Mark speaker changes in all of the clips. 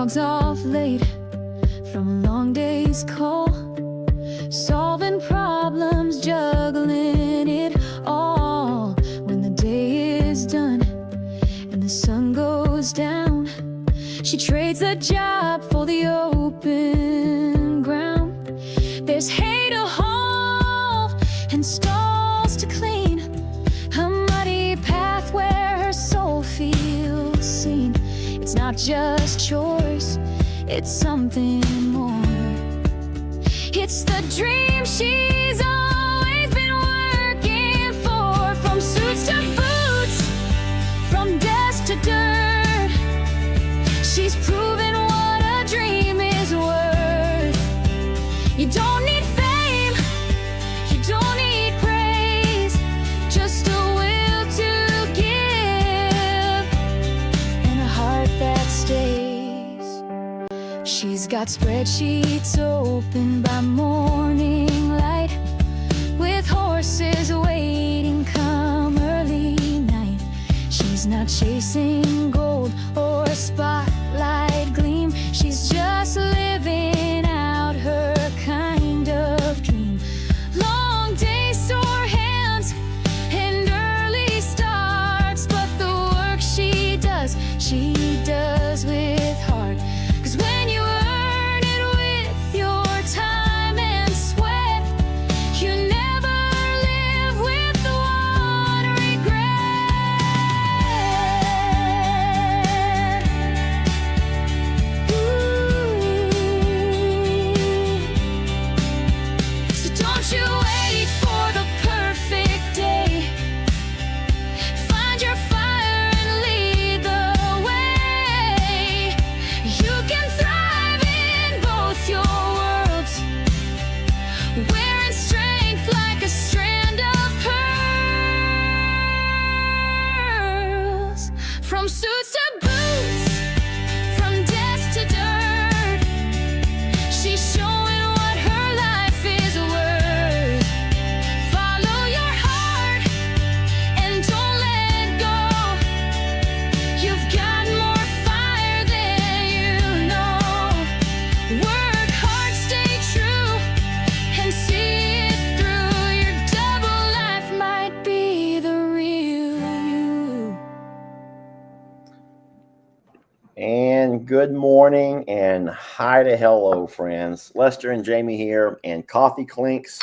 Speaker 1: logs off late from a long day's call, solving problems, juggling it all. When the day is done and the sun goes down, she trades the job for the open ground. There's hay to haul and stalls to clean, a muddy path where her soul feels seen. It's not just chores, it's something more. It's the dream she's always been working for. From suits to boots, from desk to dirt, she's proven what a dream is worth. You don't need fame, you don't need praise, just a will to give and a heart that stays. She's got spreadsheets open by morning light, with horses waiting come early night. She's not chasing gold or a spotlight gleam, she's just living out her kind of dream. Long days, sore hands, and early starts, but the work she does with heart. 'Cause when you earn it with your time and sweat, you never live with one regret. So don't you wait for the perfect day. Find your fire and lead the way. You can thrive in both your worlds, wearing strength like a strand of pearls. From suits to boots, from desk to dirt, she's showing what her life is worth. Follow your heart and don't let go. You've got more fire than you know. Work hard, stay true, and see it through. Your double life might be the real you.
Speaker 2: And good morning and hi to hello, friends. Lester and Jamie here, and coffee clinks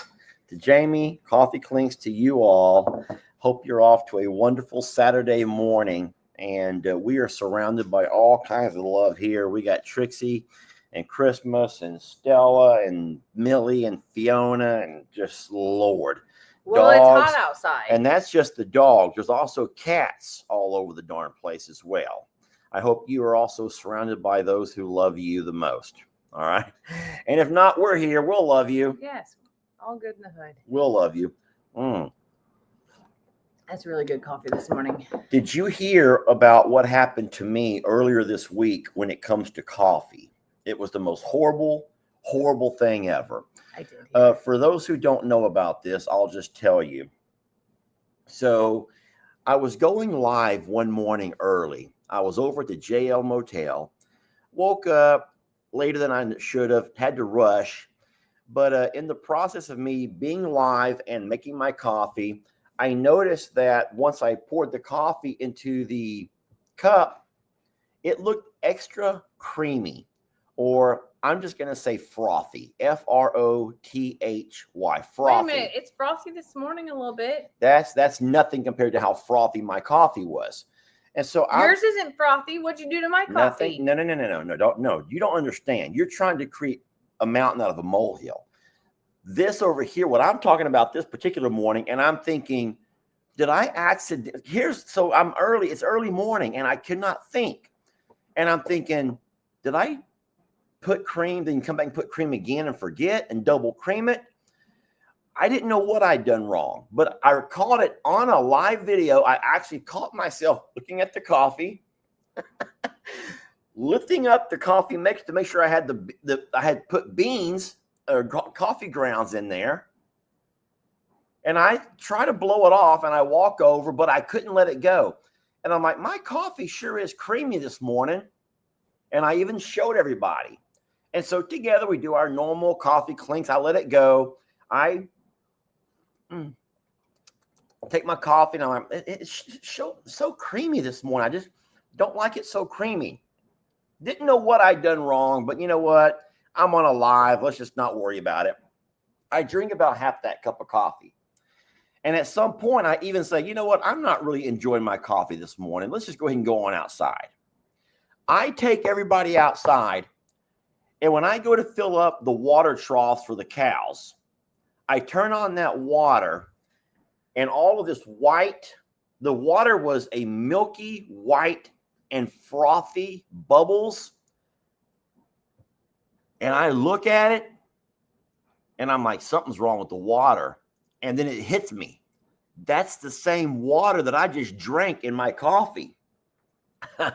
Speaker 2: to Jamie, coffee clinks to you all. Hope you're off to a wonderful Saturday morning, and we are surrounded by all kinds of love here. We got Trixie and Christmas and Stella and Millie and Fiona and just Lord.
Speaker 3: Well,
Speaker 2: dogs,
Speaker 3: it's hot outside.
Speaker 2: and that's just the dogs. There's also cats all over the darn place as well. I hope you are also surrounded by those who love you the most. All right. And if not, we're here. We'll love you.
Speaker 3: Yes, all good in the hood.
Speaker 2: We'll love you.
Speaker 3: That's really good coffee this morning.
Speaker 2: Did you hear about what happened to me earlier this week when it comes to coffee? It was the most horrible, horrible thing ever.
Speaker 3: I did.
Speaker 2: For those who don't know about this, I'll just tell you. So I was going live one morning early. I was over at the JL Motel, woke up later than I should have, had to rush. But in the process of me being live and making my coffee, I noticed that once I poured the coffee into the cup, it looked extra creamy, or I'm just going to say frothy, Frothy, frothy.
Speaker 3: Wait a minute, it's frothy this morning a little bit.
Speaker 2: That's nothing compared to how frothy my coffee was. And so
Speaker 3: yours isn't frothy. What'd you do to my coffee?
Speaker 2: No. No, you don't understand. You're trying to create a mountain out of a molehill. This over here, what I'm talking about this particular morning, and I'm thinking, did I accidentally? I'm early. It's early morning, and I could not think. And I'm thinking, did I put cream, then come back and put cream again and forget and double cream it? I didn't know what I'd done wrong, but I caught it on a live video. I actually caught myself looking at the coffee, lifting up the coffee mix to make sure I had I had put beans or coffee grounds in there. And I try to blow it off and I walk over, but I couldn't let it go. And I'm like, my coffee sure is creamy this morning. And I even showed everybody. And so together we do our normal coffee clinks. I let it go. I take my coffee and I'm like, it's so creamy this morning. I just don't like it so creamy. Didn't know what I'd done wrong, but you know what? I'm on a live. Let's just not worry about it. I drink about half that cup of coffee. And at some point, I even say, you know what? I'm not really enjoying my coffee this morning. Let's just go ahead and go on outside. I take everybody outside. And when I go to fill up the water troughs for the cows, I turn on that water and all of this white, the water was a milky white and frothy bubbles. And I look at it and I'm like, something's wrong with the water. And then it hits me. That's the same water that I just drank in my coffee.
Speaker 3: And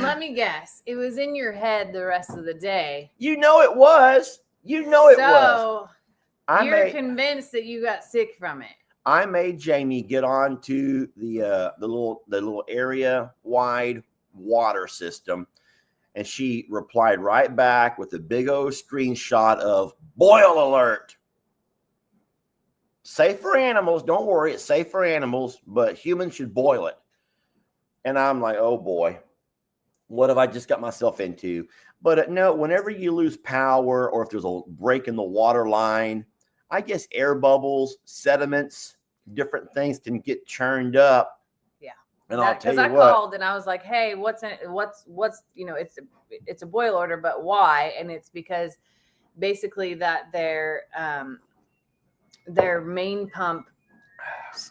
Speaker 3: let me guess, it was in your head the rest of the day.
Speaker 2: You know it was. You know it was.
Speaker 3: So you're convinced that you got sick from it.
Speaker 2: I made Jamie get on to the little area wide water system, and she replied right back with a big old screenshot of boil alert. Safe for animals. Don't worry, it's safe for animals, but humans should boil it. And I'm like, oh boy, what have I just got myself into? But no, whenever you lose power or if there's a break in the water line, I guess air bubbles, sediments, different things can get churned up.
Speaker 3: Yeah.
Speaker 2: And I'll tell you
Speaker 3: what.
Speaker 2: Because I
Speaker 3: called and I was like, hey, what's it's a boil order, but why? And it's because basically that their main pump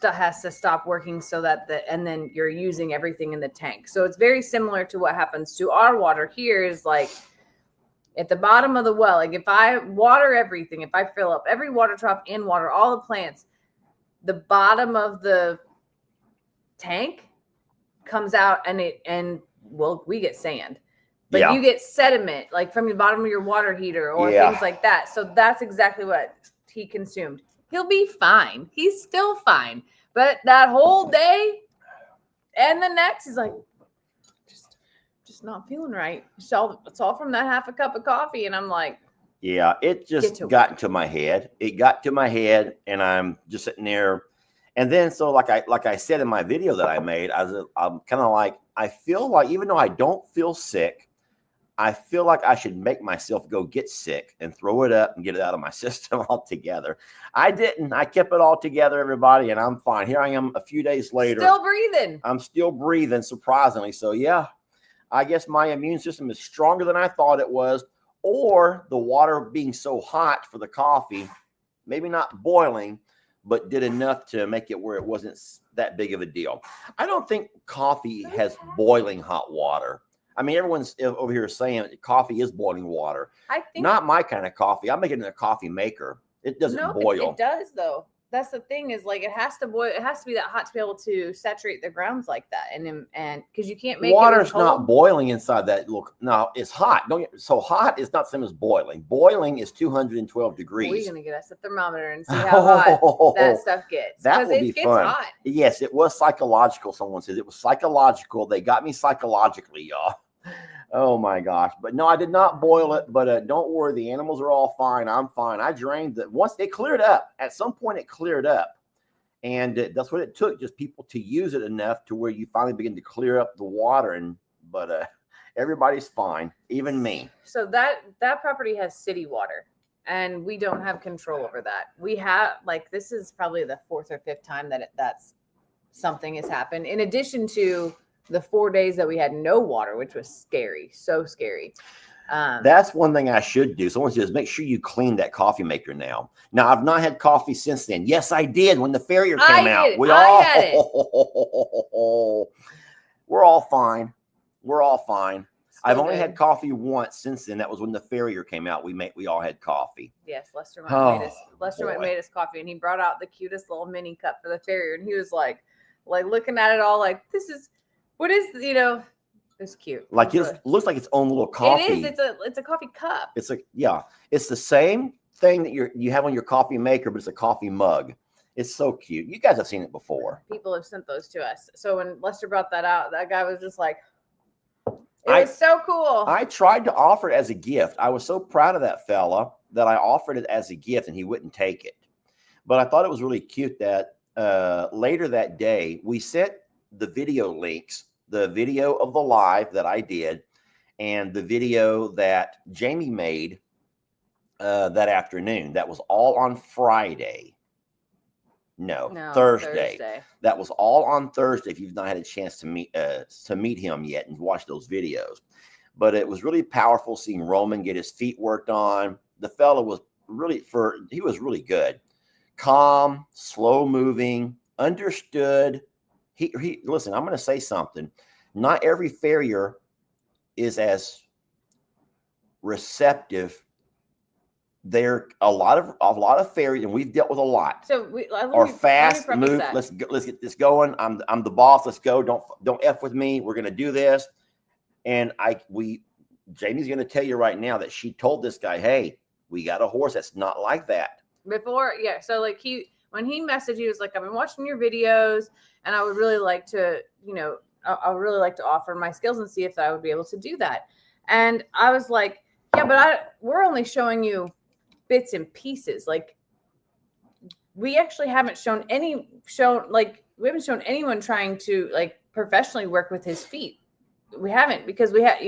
Speaker 3: has to stop working so that and then you're using everything in the tank. So it's very similar to what happens to our water here is like at the bottom of the well. Like if I water everything, if I fill up every water trough and water all the plants, the bottom of the tank comes out and we get sand. But you get sediment like from the bottom of your water heater or things like that. So that's exactly what he consumed. He'll be fine. He's still fine. But that whole day and the next, he's like, just not feeling right. So it's all from that half a cup of coffee. And I'm like,
Speaker 2: yeah, it just got into my head. It got to my head and I'm just sitting there. And then, so like I said in my video that I made, I'm kind of like, I feel like even though I don't feel sick, I feel like I should make myself go get sick and throw it up and get it out of my system altogether. I didn't. I kept it all together, everybody, and I'm fine. Here I am a few days later.
Speaker 3: Still breathing.
Speaker 2: I'm still breathing, surprisingly. So, yeah, I guess my immune system is stronger than I thought it was, or the water being so hot for the coffee, maybe not boiling, but did enough to make it where it wasn't that big of a deal. I don't think coffee has boiling hot water. I mean, everyone's over here saying coffee is boiling water. I think not my kind of coffee. I'm making it in a coffee maker. It doesn't boil.
Speaker 3: It does though. That's the thing is like it has to boil. It has to be that hot to be able to saturate the grounds like that. And because you can't make
Speaker 2: water's not boiling inside that. Look, no, it's hot. So hot is not the same as boiling. Boiling is 212 degrees.
Speaker 3: We're gonna get us a thermometer and see how hot that stuff gets.
Speaker 2: That will be fun.
Speaker 3: Hot.
Speaker 2: Yes, it was psychological. Someone says it was psychological. They got me psychologically, y'all. Oh my gosh. But no, I did not boil it. But don't worry, the animals are all fine. I'm fine. I drained it. Once it cleared up, at some point it cleared up. And that's what it took, just people to use it enough to where you finally begin to clear up the water. But everybody's fine, even me.
Speaker 3: So that property has city water. And we don't have control over that. We have, like, this is probably the 4th or 5th time that's something has happened. In addition to the 4 days that we had no water, which was scary, so scary.
Speaker 2: That's one thing I should do. Someone says, make sure you clean that coffee maker now. Now, I've not had coffee since then. Yes, I did when the Farrier came out. We're all fine. We're all fine. I've only had coffee once since then. That was when the Farrier came out. We all had coffee.
Speaker 3: Yes, Lester made us coffee, and he brought out the cutest little mini cup for the Farrier, and he was like looking at it all like, this is. What is, it's cute.
Speaker 2: Like it looks like its own little coffee.
Speaker 3: It is. It's a coffee cup.
Speaker 2: It's like, yeah, it's the same thing that you have on your coffee maker, but it's a coffee mug. It's so cute. You guys have seen it before.
Speaker 3: People have sent those to us. So when Lester brought that out, that guy was just like, It was so cool.
Speaker 2: I tried to offer it as a gift. I was so proud of that fella that I offered it as a gift and he wouldn't take it. But I thought it was really cute that later that day, we sent the video links, the video of the live that I did and the video that Jamie made that afternoon. That was all on Friday. No, Thursday. That was all on Thursday. If you've not had a chance to meet him yet and watch those videos, but it was really powerful seeing Roman get his feet worked on. The fella was he was really good, calm, slow moving, understood. He listen. I'm going to say something. Not every farrier is as receptive. There a lot of farriers, and we've dealt with a lot.
Speaker 3: So
Speaker 2: are fast, move. Let's get this going. I'm the boss. Let's go. Don't F with me. We're gonna do this. And Jamie's gonna tell you right now that she told this guy, hey, we got a horse that's not like that.
Speaker 3: Before, yeah. So like when he messaged, he was like, I've been watching your videos and I would really like to, I would really like to offer my skills and see if I would be able to do that. And I was like, yeah, but we're only showing you bits and pieces. Like we actually haven't shown anyone trying to like professionally work with his feet. We haven't, because we had,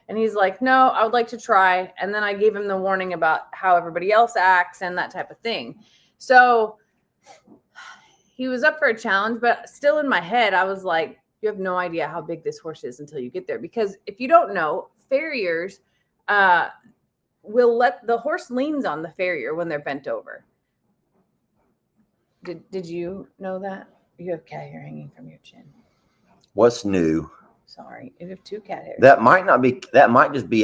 Speaker 3: and he's like, no, I would like to try. And then I gave him the warning about how everybody else acts and that type of thing. So he was up for a challenge, but still in my head, I was like, you have no idea how big this horse is until you get there. Because if you don't know, farriers, will let the horse leans on the farrier when they're bent over. Did you know that? You have cat hair hanging from your chin.
Speaker 2: What's new?
Speaker 3: Sorry, you have two cat hairs.
Speaker 2: That might not be. That might just be.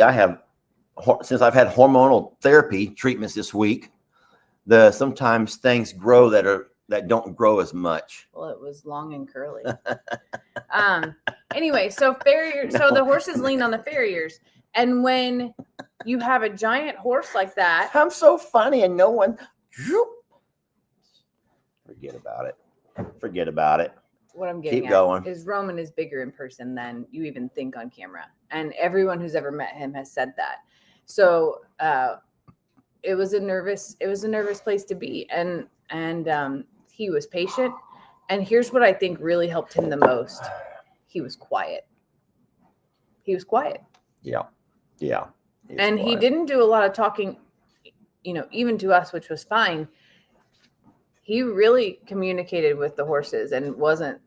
Speaker 2: Since I've had hormonal therapy treatments this week, sometimes things grow that don't grow as much.
Speaker 3: Well, it was long and curly. Anyway, so the horses lean on the farriers, and when you have a giant horse like that,
Speaker 2: I'm so funny, and no one. Forget about it.
Speaker 3: What I'm getting at is Roman is bigger in person than you even think on camera, and everyone who's ever met him has said that. So it was a nervous place to be, and he was patient. And here's what I think really helped him the most: he was quiet.
Speaker 2: Yeah.
Speaker 3: And he didn't do a lot of talking, even to us, which was fine. He really communicated with the horses and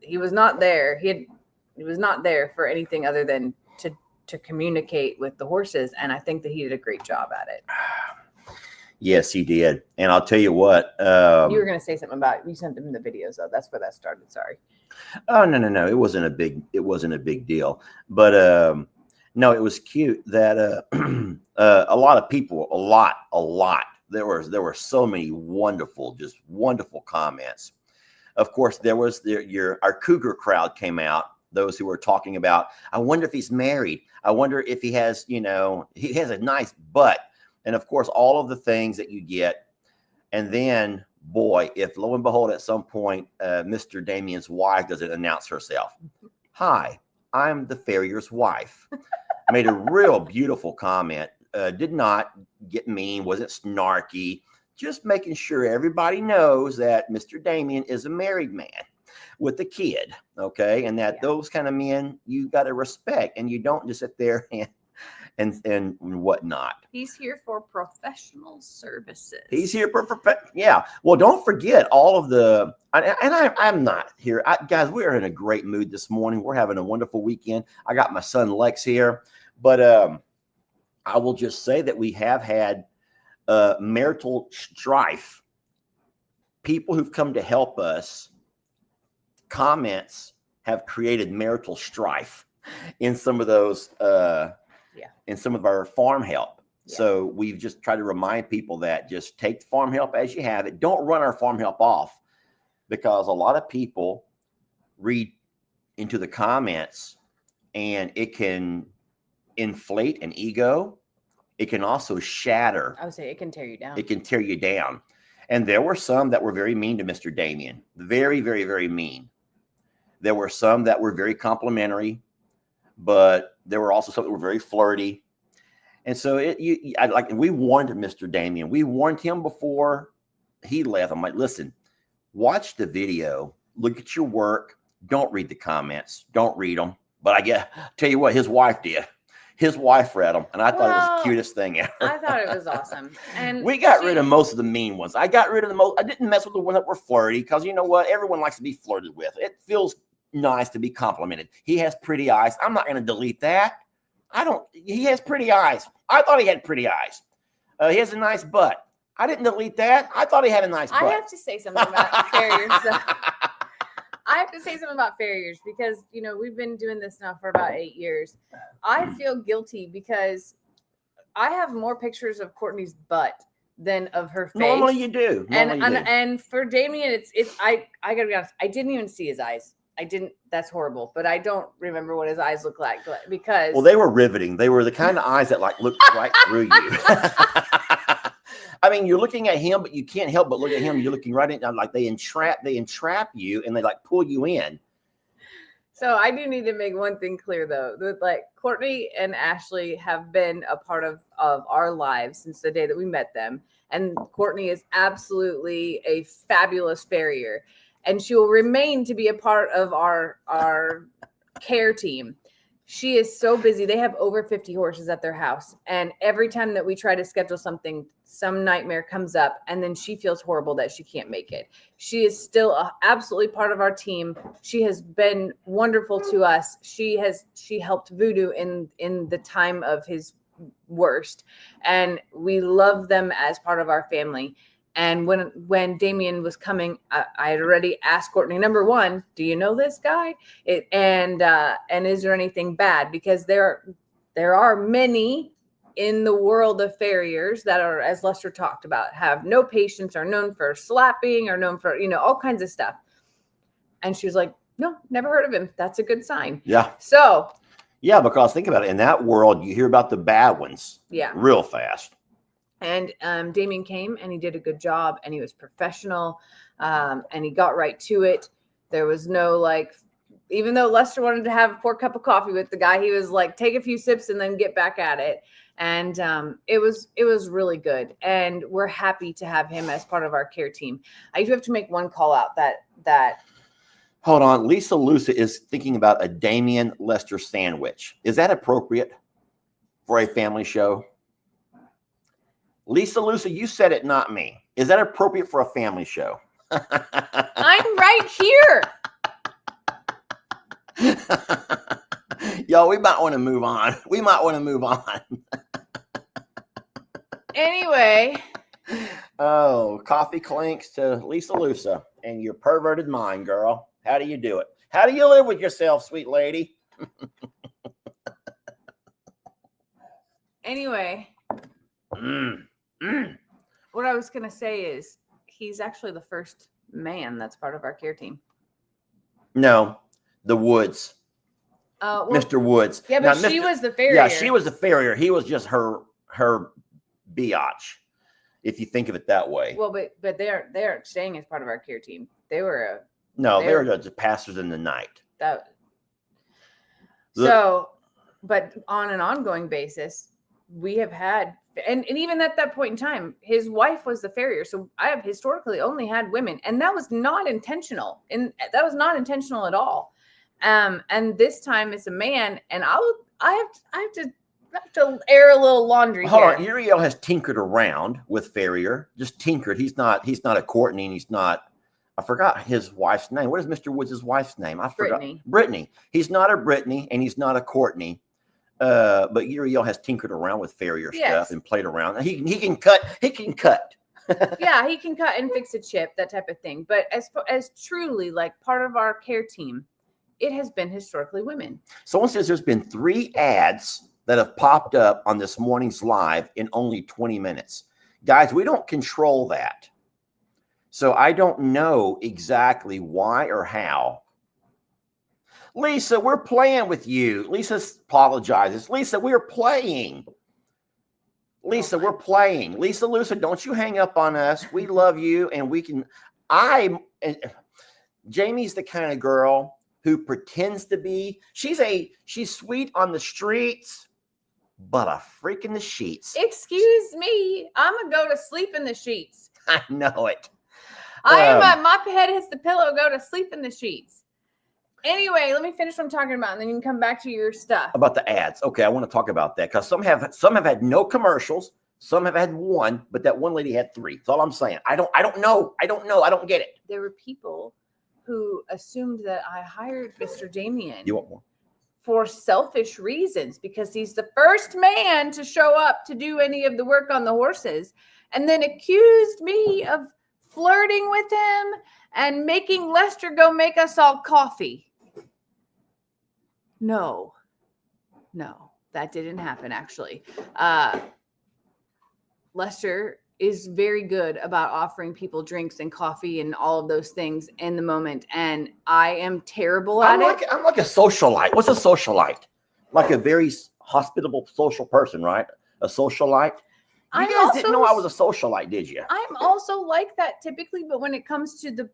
Speaker 3: he was not there for anything other than to communicate with the horses. And I think that he did a great job at it.
Speaker 2: Yes, he did. And I'll tell you what,
Speaker 3: you were going to say something about, you sent them the videos though. That's where that started. Sorry.
Speaker 2: Oh, no. It wasn't a big deal, but, no, it was cute that, a lot of people, a lot. There were so many wonderful comments. Of course, there was our cougar crowd came out. Those who were talking about, I wonder if he's married. I wonder if he has, he has a nice butt. And of course, all of the things that you get. And then, boy, if lo and behold, at some point, Mr. Damien's wife doesn't announce herself. Hi, I'm the farrier's wife. Made a real beautiful comment. Did not get mean, wasn't snarky, just making sure everybody knows that Mr. Damien is a married man with a kid, okay? And that those kind of men you got to respect, and you don't just sit there and whatnot.
Speaker 3: He's here for professional services.
Speaker 2: He's here for yeah. Well, don't forget all of the, I'm not here. Guys, we're in a great mood this morning. We're having a wonderful weekend. I got my son Lex here, but I will just say that we have had marital strife. People who've come to help us, comments have created marital strife in some of those, in some of our farm help. Yeah. So we've just tried to remind people that just take the farm help as you have it. Don't run our farm help off, because a lot of people read into the comments and it can inflate an ego. It can also shatter.
Speaker 3: I would say it can tear you down.
Speaker 2: It can tear you down. And there were some that were very mean to Mr. Damien. Very, very, very mean. There were some that were very complimentary. but there were also some that were very flirty. And so we warned Mr. Damien. We warned him before he left. I'm like, listen, watch the video, look at your work, don't read the comments, don't read them. But tell you what, his wife did. His wife read them, and I thought it was the cutest thing ever.
Speaker 3: I thought it was awesome. And
Speaker 2: we got rid of most of the mean ones. I got rid of the most. I didn't mess with the ones that were flirty, because you know what? Everyone likes to be flirted with. It feels nice to be complimented. He has pretty eyes. I'm not going to delete that. He has pretty eyes. I thought he had pretty eyes. He has a nice butt. I didn't delete that. I thought he had a nice butt.
Speaker 3: I have to say something about farriers. I have to say something about farriers because, we've been doing this now for about 8 years. I feel guilty because I have more pictures of Courtney's butt than of her face.
Speaker 2: Normally you do.
Speaker 3: And for Damien, I gotta be honest, I didn't even see his eyes. I didn't. That's horrible. But I don't remember what his eyes look like because.
Speaker 2: Well, they were riveting. They were the kind of eyes that looked right through you. I mean, you're looking at him, but you can't help but look at him. You're looking right in, like they entrap you, and they pull you in.
Speaker 3: So I do need to make one thing clear, though. That, Courtney and Ashley have been a part of our lives since the day that we met them. And Courtney is absolutely a fabulous farrier. And she will remain to be a part of our care team. She is so busy. They have over 50 horses at their house. And every time that we try to schedule something, some nightmare comes up, and then she feels horrible that she can't make it. She is still absolutely part of our team. She has been wonderful to us. She helped Voodoo in the time of his worst. And we love them as part of our family. And when Damien was coming, I had already asked Courtney, number one, do you know this guy? And is there anything bad? Because there are many in the world of farriers that are, as Lester talked about, have no patience, are known for slapping, are known for, all kinds of stuff. And she was like, no, never heard of him. That's a good sign.
Speaker 2: Yeah.
Speaker 3: So.
Speaker 2: Yeah, because think about it. In that world, you hear about the bad ones. Yeah. Real fast.
Speaker 3: And Damien came and he did a good job and he was professional and he got right to it. There was no even though Lester wanted to have a poor cup of coffee with the guy, he was like, take a few sips and then get back at it. And it was really good. And we're happy to have him as part of our care team. I do have to make one call out that.
Speaker 2: Hold on. Lisa Lusa is thinking about a Damien Lester sandwich. Is that appropriate for a family show? Lisa Lusa, you said it, not me. Is that appropriate for a family show?
Speaker 3: I'm right here.
Speaker 2: Yo, we might want to move on.
Speaker 3: Anyway.
Speaker 2: Oh, coffee clinks to Lisa Lusa and your perverted mind, girl. How do you do it? How do you live with yourself, sweet lady?
Speaker 3: Anyway. What I was going to say is he's actually the first man that's part of our care team.
Speaker 2: No, the Woods. Mr. Woods.
Speaker 3: Yeah, but she was the farrier.
Speaker 2: Yeah, she was the farrier. He was just her biatch, if you think of it that way.
Speaker 3: Well, but they're staying as part of our care team. They were
Speaker 2: just pastors in the night.
Speaker 3: But on an ongoing basis, we have had, and even at that point in time, his wife was the farrier. So I have historically only had women, and that was not intentional. And that was not intentional at all. And this time it's a man, and I have to air a little laundry.
Speaker 2: Hold on, Uriel has tinkered around with farrier, just tinkered. He's not a Courtney, and he's not. I forgot his wife's name. What is Mr. Woods' wife's name? I forgot. Brittany. He's not a Brittany, and he's not a Courtney. But Uriel has tinkered around with farrier stuff and played around. He can cut.
Speaker 3: Yeah, he can cut and fix a chip, that type of thing. But as truly part of our care team, it has been historically women.
Speaker 2: Someone says there's been 3 ads that have popped up on this morning's live in only 20 minutes. Guys, we don't control that. So I don't know exactly why or how. Lisa, we're playing with you. Lisa apologizes. Lisa, we're playing. Lisa, we're playing. Lisa Lusa, don't you hang up on us. We love you, and we can. Jamie's the kind of girl who pretends to be. She's sweet on the streets, but a freak in the sheets.
Speaker 3: Excuse me, I'm gonna go to sleep in the sheets.
Speaker 2: I know it.
Speaker 3: My head hits the pillow, go to sleep in the sheets. Anyway, let me finish what I'm talking about, and then you can come back to your stuff.
Speaker 2: About the ads. Okay, I want to talk about that because some have had no commercials, some have had one, but that one lady had 3. That's all I'm saying. I don't know. I don't get it.
Speaker 3: There were people who assumed that I hired Mr. Damien.
Speaker 2: You want more?
Speaker 3: For selfish reasons, because he's the first man to show up to do any of the work on the horses, and then accused me of flirting with him and making Lester go make us all coffee. No, that didn't happen, actually. Lester is very good about offering people drinks and coffee and all of those things in the moment. And I am terrible at it.
Speaker 2: I'm like a socialite. What's a socialite? Like a very hospitable social person, right? A socialite. You guys didn't know I was a socialite, did you?
Speaker 3: I'm also like that typically, but when it comes to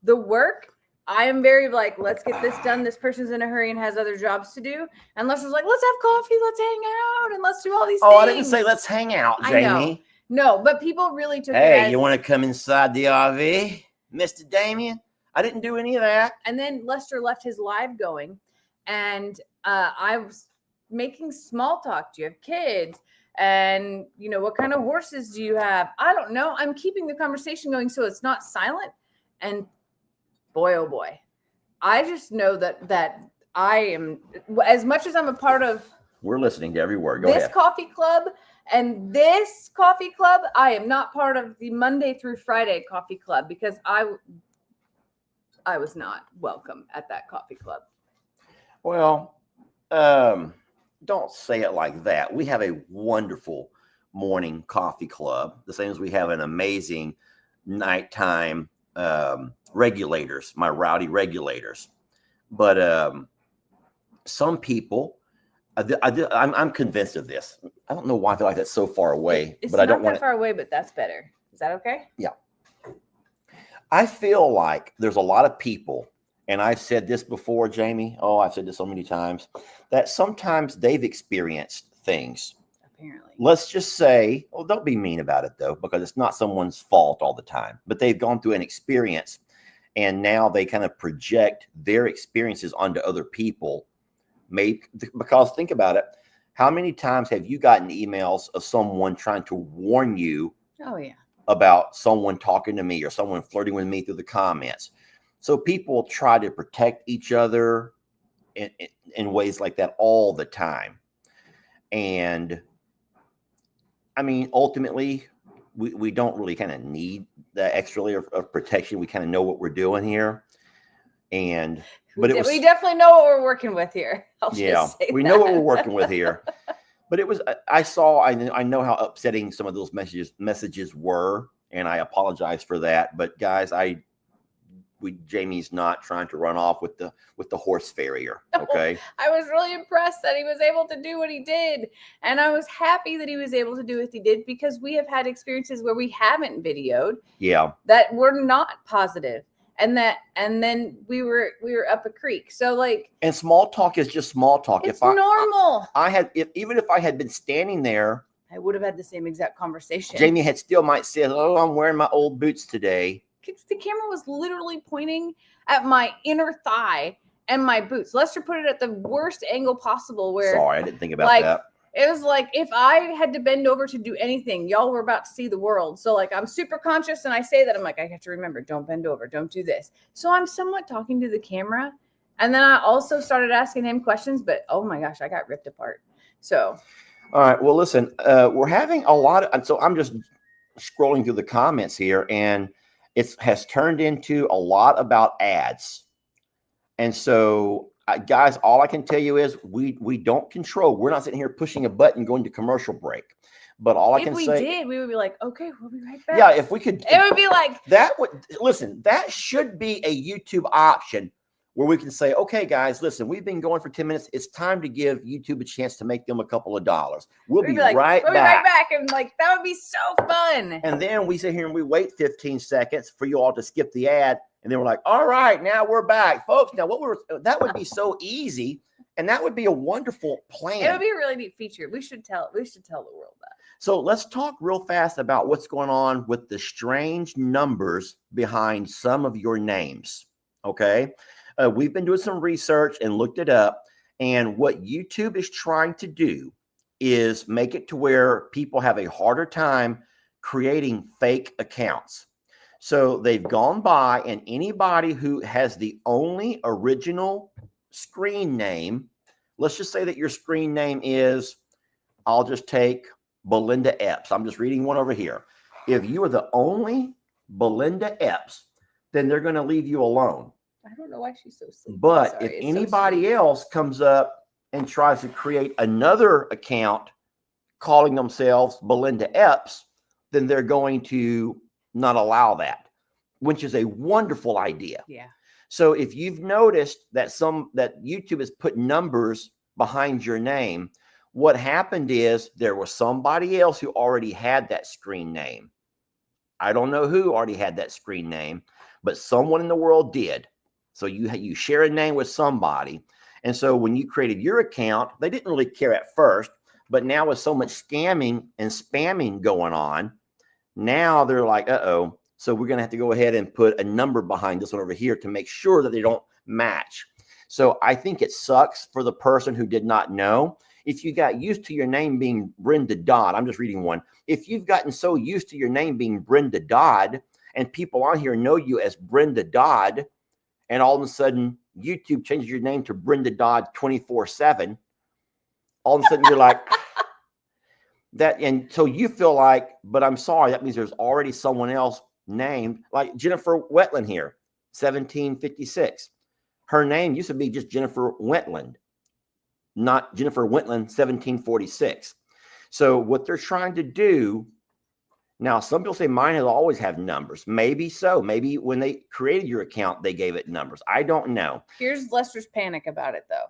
Speaker 3: the work, I am very like, let's get this done. This person's in a hurry and has other jobs to do. And Lester's like, let's have coffee, let's hang out, and let's do all these things.
Speaker 2: I didn't say let's hang out, Jamie.
Speaker 3: I know. No, but people really took it
Speaker 2: as, you want to come inside the RV, Mr. Damien? I didn't do any of that.
Speaker 3: And then Lester left his live going, and I was making small talk. Do you have kids? And, what kind of horses do you have? I don't know. I'm keeping the conversation going so it's not silent. And boy, oh boy, I just know that I am, as much as I'm a part of.
Speaker 2: We're listening to every word. Go ahead.
Speaker 3: This coffee club and this coffee club, I am not part of the Monday through Friday coffee club because I was not welcome at that coffee club.
Speaker 2: Well, don't say it like that. We have a wonderful morning coffee club, the same as we have an amazing nighttime regulators, my rowdy regulators. But some people, I'm convinced of this. I don't know why I feel like that's so far away, but I don't want it
Speaker 3: far away, but that's better. Is that okay?
Speaker 2: Yeah. I feel like there's a lot of people, and I've said this before, Jamie. Oh, I've said this so many times, that sometimes they've experienced things.
Speaker 3: Apparently.
Speaker 2: Let's just say, don't be mean about it though, because it's not someone's fault all the time, but they've gone through an experience and now they kind of project their experiences onto other people. Maybe because think about it. How many times have you gotten emails of someone trying to warn you about someone talking to me or someone flirting with me through the comments? So people try to protect each other in ways like that all the time. And I mean, ultimately, we don't really kind of need the extra layer of protection. We kind of know what we're doing here. But we
Speaker 3: definitely know what we're working with here.
Speaker 2: We know what we're working with here. But I know how upsetting some of those messages were, and I apologize for that. But guys, Jamie's not trying to run off with the horse farrier. Okay.
Speaker 3: I was really impressed that he was able to do what he did. And I was happy that he was able to do what he did because we have had experiences where we haven't videoed.
Speaker 2: Yeah. That
Speaker 3: were not positive. And then we were up a creek. So and
Speaker 2: small talk is just small talk.
Speaker 3: It's normal.
Speaker 2: Even if I had been standing there,
Speaker 3: I would have had the same exact conversation.
Speaker 2: Jamie might say, "Oh, I'm wearing my old boots today."
Speaker 3: The camera was literally pointing at my inner thigh and my boots. Lester put it at the worst angle possible where.
Speaker 2: Sorry, I didn't think about that.
Speaker 3: It was like if I had to bend over to do anything, y'all were about to see the world. So I'm super conscious and I say that I'm like, I have to remember, don't bend over, don't do this. So I'm somewhat talking to the camera. And then I also started asking him questions, but oh my gosh, I got ripped apart. So.
Speaker 2: All right. Well, listen, we're having a lot of, so I'm just scrolling through the comments here and it has turned into a lot about ads. And so, guys, all I can tell you is we don't control. We're not sitting here pushing a button going to commercial break. But all I can say. If
Speaker 3: we did, we would be like, okay, we'll be right back.
Speaker 2: Yeah, if we could.
Speaker 3: It would be like.
Speaker 2: That should be a YouTube option where we can say, okay, guys, listen, we've been going for 10 minutes. It's time to give YouTube a chance to make them a couple of dollars. We'll be
Speaker 3: like,
Speaker 2: right
Speaker 3: we'll
Speaker 2: back.
Speaker 3: Be right back. And like, that would be so fun.
Speaker 2: And then we sit here and we wait 15 seconds for you all to skip the ad. And then we're like, all right, now we're back, folks. Now that would be so easy. And that would be a wonderful plan.
Speaker 3: It would be a really neat feature. We should tell the world that.
Speaker 2: So let's talk real fast about what's going on with the strange numbers behind some of your names. Okay. We've been doing some research and looked it up. And what YouTube is trying to do is make it to where people have a harder time creating fake accounts. So they've gone by, and anybody who has the only original screen name, let's just say that your screen name is, I'll just take Belinda Epps. I'm just reading one over here. If you are the only Belinda Epps, then they're going to leave you alone.
Speaker 3: I don't know why she's so sleepy.
Speaker 2: But if anybody else comes up and tries to create another account calling themselves Belinda Epps, then they're going to not allow that, which is a wonderful idea.
Speaker 3: Yeah.
Speaker 2: So if you've noticed that YouTube has put numbers behind your name, what happened is there was somebody else who already had that screen name. I don't know who already had that screen name, but someone in the world did. So you share a name with somebody. And so when you created your account, they didn't really care at first, but now with so much scamming and spamming going on, now they're like, uh-oh. So we're going to have to go ahead and put a number behind this one over here to make sure that they don't match. So I think it sucks for the person who did not know. If you got used to your name being Brenda Dodd, I'm just reading one. If you've gotten so used to your name being Brenda Dodd and people on here know you as Brenda Dodd, and all of a sudden YouTube changes your name to Brenda Dodd 24/7, all of a sudden you're like that. And so you feel like, but I'm sorry, that means there's already someone else named, like Jennifer Wetland here, 1756. Her name used to be just Jennifer Wetland, not Jennifer Wetland 1746. So what they're trying to do now, some people say mine has always have numbers. Maybe so. Maybe when they created your account, they gave it numbers. I don't know.
Speaker 3: Here's Lester's panic about it, though.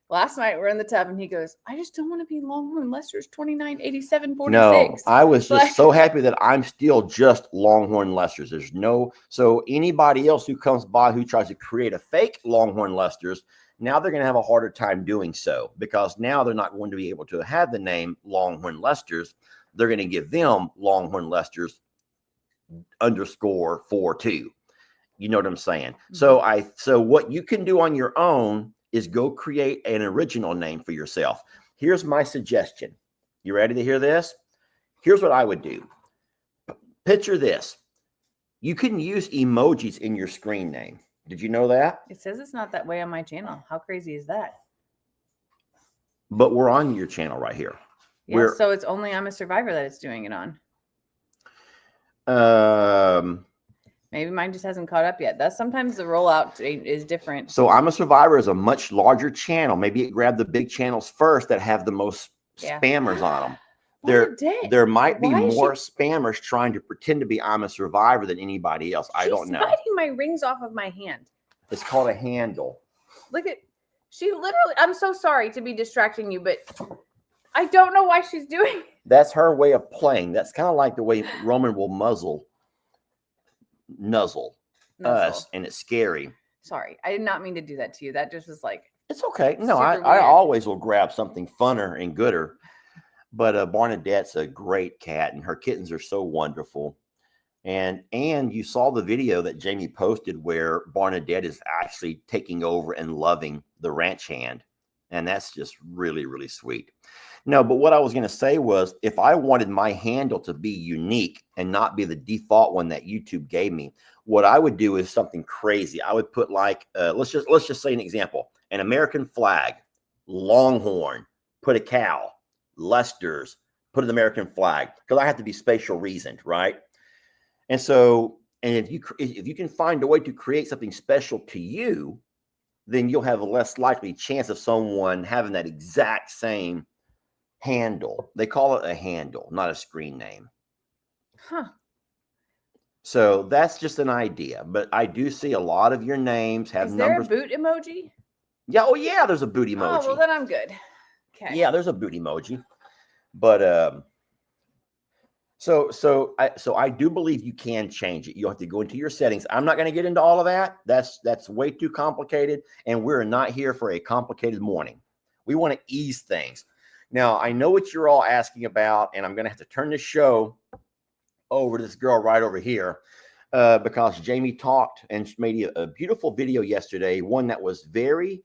Speaker 3: Last night we're in the tub and he goes, I just don't want to be Longhorn Lester's 298746.
Speaker 2: No, I was just so happy that I'm still just Longhorn Lester's. There's no, so anybody else who comes by who tries to create a fake Longhorn Lester's, now they're going to have a harder time doing so, because now they're not going to be able to have the name Longhorn Lester's. They're going to give them Longhorn Lester's _42. You know what I'm saying? Mm-hmm. So what you can do on your own is go create an original name for yourself. Here's my suggestion. You ready to hear this? Here's what I would do. Picture this. You can use emojis in your screen name. Did you know that?
Speaker 3: It says it's not that way on my channel. How crazy is that?
Speaker 2: But we're on your channel right here.
Speaker 3: Yeah, so it's only I'm a Survivor that it's doing it on. Maybe mine just hasn't caught up yet. That's sometimes the rollout is different.
Speaker 2: So I'm a Survivor is a much larger channel. Maybe it grabbed the big channels first that have the most spammers on them. There might be more spammers trying to pretend to be I'm a Survivor than anybody else. I don't know.
Speaker 3: She's biting my rings off of my hand.
Speaker 2: It's called a handle.
Speaker 3: Look at, she literally, I'm so sorry to be distracting you, but I don't know why she's doing it.
Speaker 2: That's her way of playing. That's kind of like the way Roman will nuzzle us, and it's scary.
Speaker 3: Sorry, I did not mean to do that to you. That just was like,
Speaker 2: it's okay. No, I always will grab something funner and gooder. But Barnadette's a great cat, and her kittens are so wonderful. And you saw the video that Jamie posted where Barnadette is actually taking over and loving the ranch hand. And that's just really, really sweet. No, but what I was going to say was, if I wanted my handle to be unique and not be the default one that YouTube gave me, what I would do is something crazy. I would put like, let's just say an example, an American flag, Longhorn, put a cow, Lester's, put an American flag, because I have to be spatial reasoned, right? And so, and if you can find a way to create something special to you, then you'll have a less likely chance of someone having that exact same handle. They call it a handle, not a screen name.
Speaker 3: Huh.
Speaker 2: So that's just an idea. But I do see a lot of your names have
Speaker 3: Is there
Speaker 2: numbers.
Speaker 3: a boot emoji?
Speaker 2: Yeah. Oh, yeah. There's a boot emoji.
Speaker 3: Oh, well, then I'm good. Okay.
Speaker 2: Yeah, there's a boot emoji. But so I do believe you can change it. You have to go into your settings. I'm not going to get into all of that. That's way too complicated, and we're not here for a complicated morning. We want to ease things. Now, I know what you're all asking about, and I'm going to have to turn this show over to this girl right over here because Jamie talked and she made a beautiful video yesterday, one that was very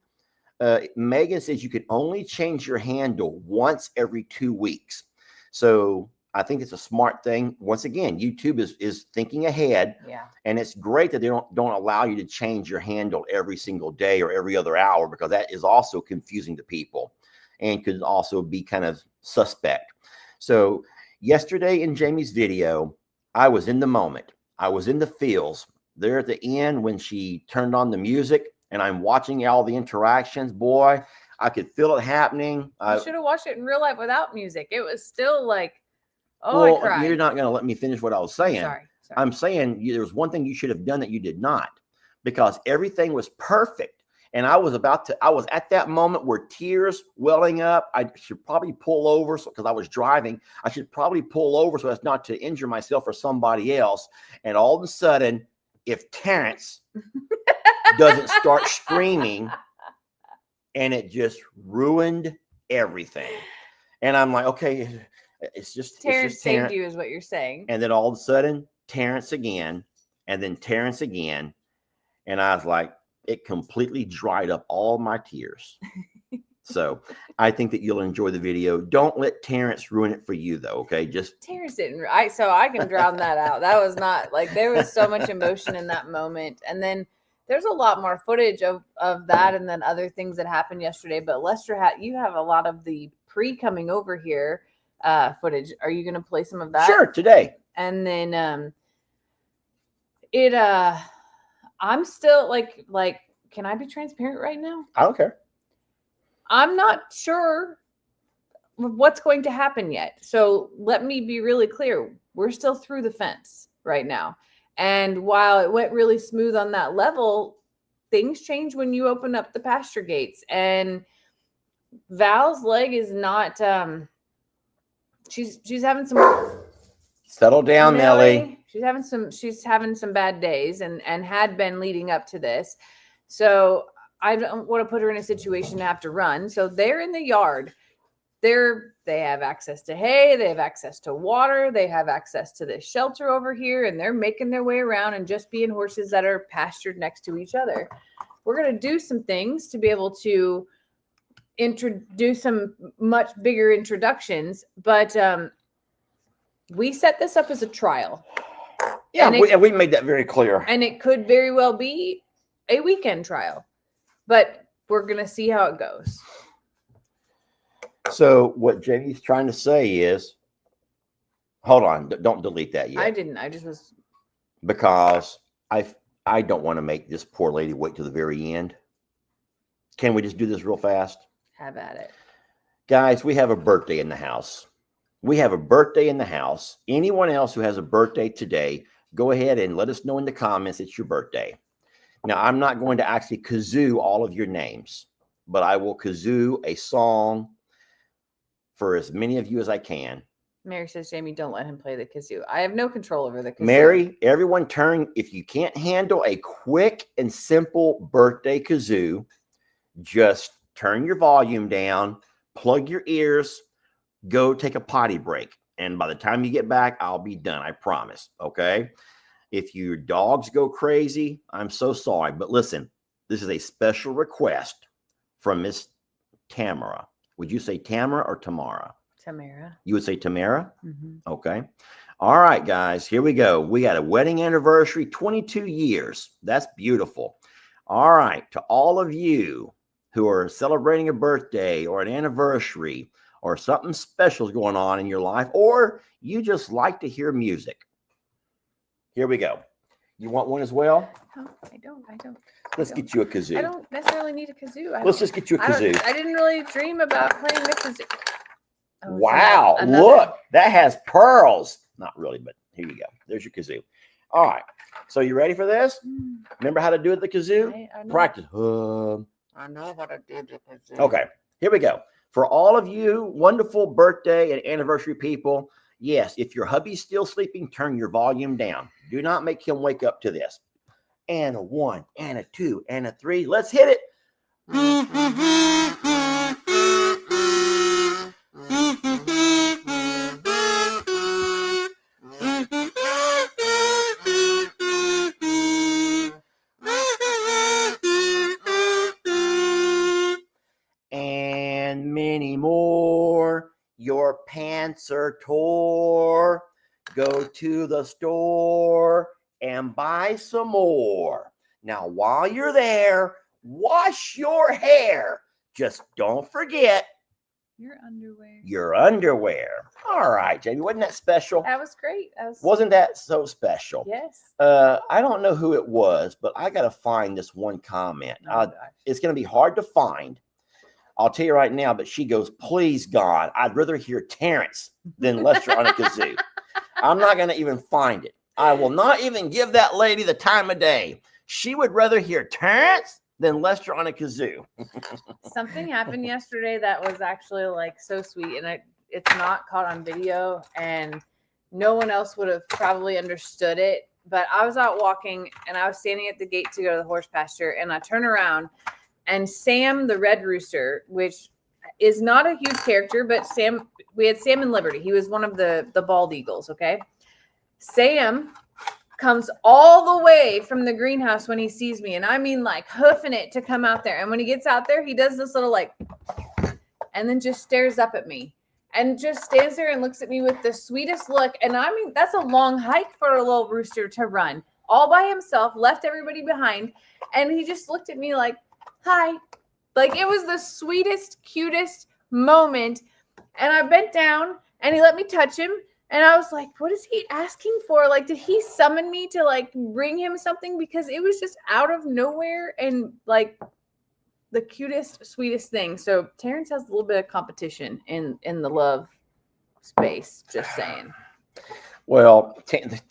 Speaker 2: Megan says you can only change your handle once every 2 weeks. So I think it's a smart thing. Once again, YouTube is thinking ahead.
Speaker 3: Yeah.
Speaker 2: And it's great that they don't allow you to change your handle every single day or every other hour, because that is also confusing to people and could also be kind of suspect. So yesterday in Jamie's video, I was in the moment. I was in the feels there at the end when she turned on the music, and I'm watching all the interactions. Boy, I could feel it happening.
Speaker 3: You should have watched it in real life without music. It was still like, oh,
Speaker 2: well,
Speaker 3: I cried.
Speaker 2: you're not going to let me finish what I was saying.
Speaker 3: Sorry.
Speaker 2: I'm saying there was one thing you should have done that you did not, because everything was perfect. And I was at that moment where tears welling up. I should probably pull over because I was driving. I should probably pull over so as not to injure myself or somebody else. And all of a sudden, if Terrence doesn't start screaming, and it just ruined everything. And I'm like, okay, it's just
Speaker 3: Terrence saved
Speaker 2: Terrence.
Speaker 3: you is what you're saying.
Speaker 2: And then all of a sudden, Terrence again, and then Terrence again. And I was like, it completely dried up all my tears. So I think that you'll enjoy the video. Don't let Terrence ruin it for you, though. Okay, just
Speaker 3: Terrence didn't. So I can drown that out. That was not like, there was so much emotion in that moment, and then there's a lot more footage of that, and then other things that happened yesterday. But Lester, you have a lot of the coming over here footage. Are you going to play some of that?
Speaker 2: Sure, today.
Speaker 3: And then I'm still like, can I be transparent right now?
Speaker 2: I don't care.
Speaker 3: I'm not sure what's going to happen yet. So let me be really clear. We're still through the fence right now. And while it went really smooth on that level, things change when you open up the pasture gates. And Val's leg is not, she's having some.
Speaker 2: Settle down, Nellie.
Speaker 3: She's having some bad days and had been leading up to this. So I don't want to put her in a situation to have to run. So they're in the yard. They have access to hay, they have access to water, they have access to this shelter over here, and they're making their way around and just being horses that are pastured next to each other. We're going to do some things to be able to introduce some much bigger introductions, but we set this up as a trial.
Speaker 2: Yeah, we made that very clear.
Speaker 3: And it could very well be a weekend trial, but we're going to see how it goes.
Speaker 2: So what Jamie's trying to say is, hold on, don't delete that yet.
Speaker 3: I didn't. I just was.
Speaker 2: Because I don't want to make this poor lady wait till the very end. Can we just do this real fast?
Speaker 3: Have at it.
Speaker 2: Guys, we have a birthday in the house. We have a birthday in the house. Anyone else who has a birthday today, go ahead and let us know in the comments it's your birthday. Now, I'm not going to actually kazoo all of your names, but I will kazoo a song for as many of you as I can.
Speaker 3: Mary says, Jamie, don't let him play the kazoo. I have no control over the kazoo.
Speaker 2: Mary, everyone turn, if you can't handle a quick and simple birthday kazoo, just turn your volume down, plug your ears, go take a potty break. And by the time you get back, I'll be done. I promise. Okay. If your dogs go crazy, I'm so sorry. But listen, this is a special request from Miss Tamara. Would you say Tamara or Tamara?
Speaker 3: Tamara.
Speaker 2: You would say Tamara?
Speaker 3: Mm-hmm.
Speaker 2: Okay. All right, guys, here we go. We got a wedding anniversary, 22 years. That's beautiful. All right. To all of you who are celebrating a birthday or an anniversary or something special is going on in your life, or you just like to hear music. Here we go. You want one as well?
Speaker 3: No, I don't.
Speaker 2: Let's get you a kazoo.
Speaker 3: I don't necessarily need a kazoo.
Speaker 2: Let's just get you a kazoo.
Speaker 3: I didn't really dream about playing the kazoo. Oh,
Speaker 2: wow. Look, that has pearls. Not really, but here you go. There's your kazoo. All right. So you ready for this? Remember how to do it the kazoo?
Speaker 3: I know.
Speaker 2: Practice.
Speaker 3: I know how to do the kazoo.
Speaker 2: Okay. Here we go. For all of you wonderful birthday and anniversary people, yes, if your hubby's still sleeping, turn your volume down. Do not make him wake up to this. And a 1, and a 2, and a 3. Let's hit it. And many more. Your pants are tore. Go to the store and buy some more. Now, while you're there, wash your hair. Just don't forget
Speaker 3: Your underwear.
Speaker 2: your underwear. All right, Jamie, wasn't that special?
Speaker 3: That was great.
Speaker 2: Wasn't that so special?
Speaker 3: Yes.
Speaker 2: I don't know who it was, but I got to find this one comment.
Speaker 3: Oh, gosh.
Speaker 2: It's going to be hard to find. I'll tell you right now, but she goes, please, God, I'd rather hear Terrence than Lester on a kazoo. I'm not going to even find it. I will not even give that lady the time of day. She would rather hear Terrence than Lester on a kazoo.
Speaker 3: Something happened yesterday that was actually like so sweet, and it's not caught on video, and no one else would have probably understood it. But I was out walking, and I was standing at the gate to go to the horse pasture, and I turn around, and Sam, the red rooster, which is not a huge character, but Sam, we had Sam in Liberty. He was one of the bald eagles. Okay. Sam comes all the way from the greenhouse when he sees me. And I mean, like hoofing it to come out there. And when he gets out there, he does this little like, and then just stares up at me and just stands there and looks at me with the sweetest look. And I mean, that's a long hike for a little rooster to run all by himself, left everybody behind. And he just looked at me like, hi. Like it was the sweetest, cutest moment. And I bent down and he let me touch him. And I was like, what is he asking for? Like, did he summon me to like bring him something? Because it was just out of nowhere and like the cutest, sweetest thing. So Terrence has a little bit of competition in the love space. Just saying.
Speaker 2: Well,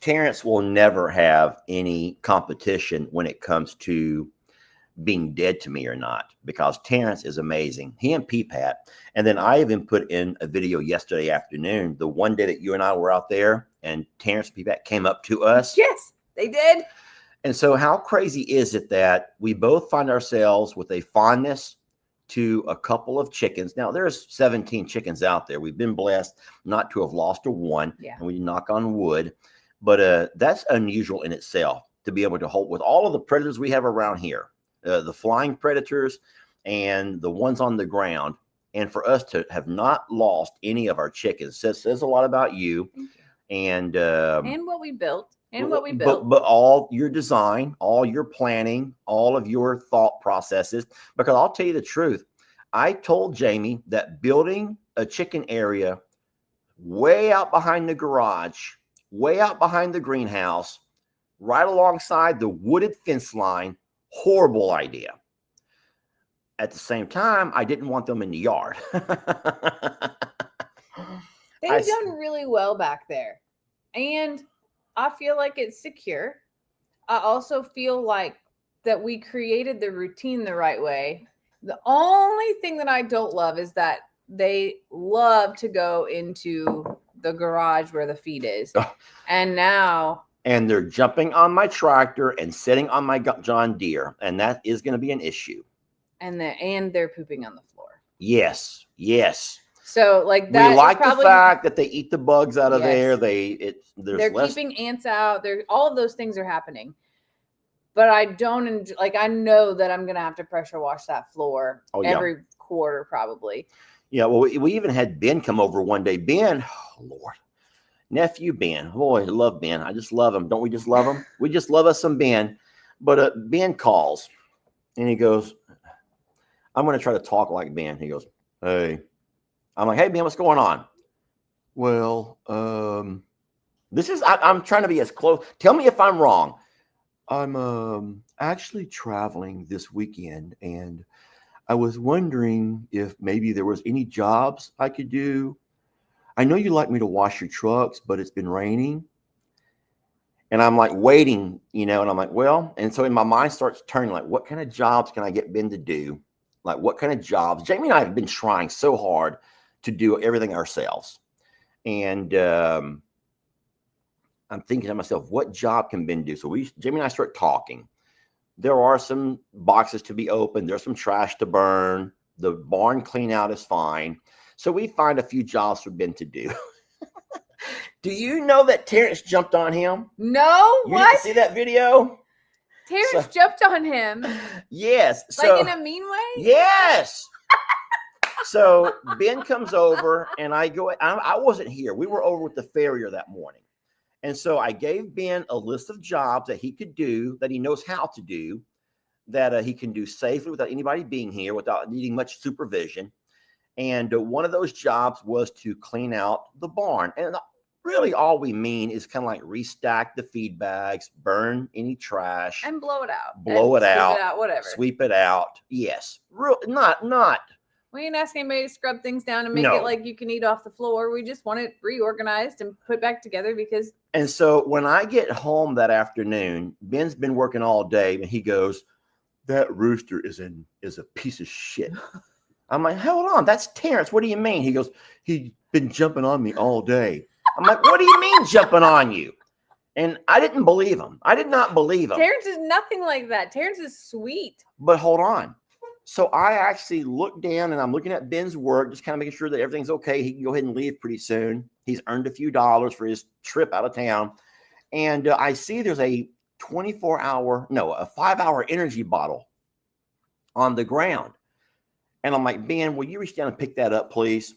Speaker 2: Terrence will never have any competition when it comes to being dead to me or not, because Terrence is amazing. He and Peepat. And then I even put in a video yesterday afternoon, the one day that you and I were out there and Terrence and Peepat came up to us.
Speaker 3: Yes, they did.
Speaker 2: And so how crazy is it that we both find ourselves with a fondness to a couple of chickens? Now there's 17 chickens out there. We've been blessed not to have lost a one.
Speaker 3: Yeah.
Speaker 2: And we knock on wood, but that's unusual in itself to be able to hold with all of the predators we have around here. The flying predators and the ones on the ground. And for us to have not lost any of our chickens says a lot about you. And
Speaker 3: what we built. And what we built.
Speaker 2: But all your design, all your planning, all of your thought processes. Because I'll tell you the truth. I told Jamie that building a chicken area way out behind the garage, way out behind the greenhouse, right alongside the wooded fence line, horrible idea. At the same time, I didn't want them in the yard.
Speaker 3: They've done really well back there. And I feel like it's secure. I also feel like that we created the routine the right way. The only thing that I don't love is that they love to go into the garage where the feed is. And now...
Speaker 2: And they're jumping on my tractor and sitting on my John Deere. And that is going to be an issue.
Speaker 3: And they're pooping on the floor.
Speaker 2: Yes. Yes.
Speaker 3: So like that.
Speaker 2: We like the fact that they eat the bugs out of there.
Speaker 3: They're keeping ants out. All of those things are happening. But I don't like, I know that I'm going to have to pressure wash that floor every quarter probably. Yeah.
Speaker 2: Well, we even had Ben come over one day. Ben, oh Lord. Nephew Ben, boy, I love Ben. I just love him. Don't we just love him? We just love us some Ben. But Ben calls and he goes, I'm going to try to talk like Ben. He goes, hey. I'm like, hey, Ben, what's going on? Well, I'm trying to be as close. Tell me if I'm wrong. I'm actually traveling this weekend and I was wondering if maybe there was any jobs I could do. I know you like me to wash your trucks, but it's been raining. And I'm like waiting, and I'm like, well, and so in my mind starts turning like, what kind of jobs can I get Ben to do? Like, what kind of jobs? Jamie and I have been trying so hard to do everything ourselves. And I'm thinking to myself, what job can Ben do? So Jamie and I start talking. There are some boxes to be opened. There's some trash to burn. The barn clean out is fine. So we find a few jobs for Ben to do. Do you know that Terrence jumped on him?
Speaker 3: No,
Speaker 2: You
Speaker 3: what?
Speaker 2: didn't see that video?
Speaker 3: Terrence jumped on him.
Speaker 2: Yes.
Speaker 3: Like in a mean way?
Speaker 2: Yes. So Ben comes over and I wasn't here. We were over with the farrier that morning. And so I gave Ben a list of jobs that he could do, that he knows how to do, that he can do safely without anybody being here, without needing much supervision. And one of those jobs was to clean out the barn. And really all we mean is kind of like restack the feed bags, burn any trash.
Speaker 3: And blow it out.
Speaker 2: Blow it out.
Speaker 3: Sweep it out, whatever.
Speaker 2: Sweep it out. Yes. Not.
Speaker 3: We ain't asking anybody to scrub things down and make it like you can eat off the floor. We just want it reorganized and put back together because.
Speaker 2: And so when I get home that afternoon, Ben's been working all day and he goes, that rooster is a piece of shit. I'm like, hold on, that's Terrence. What do you mean? He goes, he's been jumping on me all day. I'm like, what do you mean jumping on you? And I didn't believe him. I did not believe him.
Speaker 3: Terrence is nothing like that. Terrence is sweet.
Speaker 2: But hold on. So I actually looked down and I'm looking at Ben's work, just kind of making sure that everything's okay. He can go ahead and leave pretty soon. He's earned a few dollars for his trip out of town. And I see there's a 5-hour energy bottle on the ground. And I'm like, Ben, will you reach down and pick that up, please?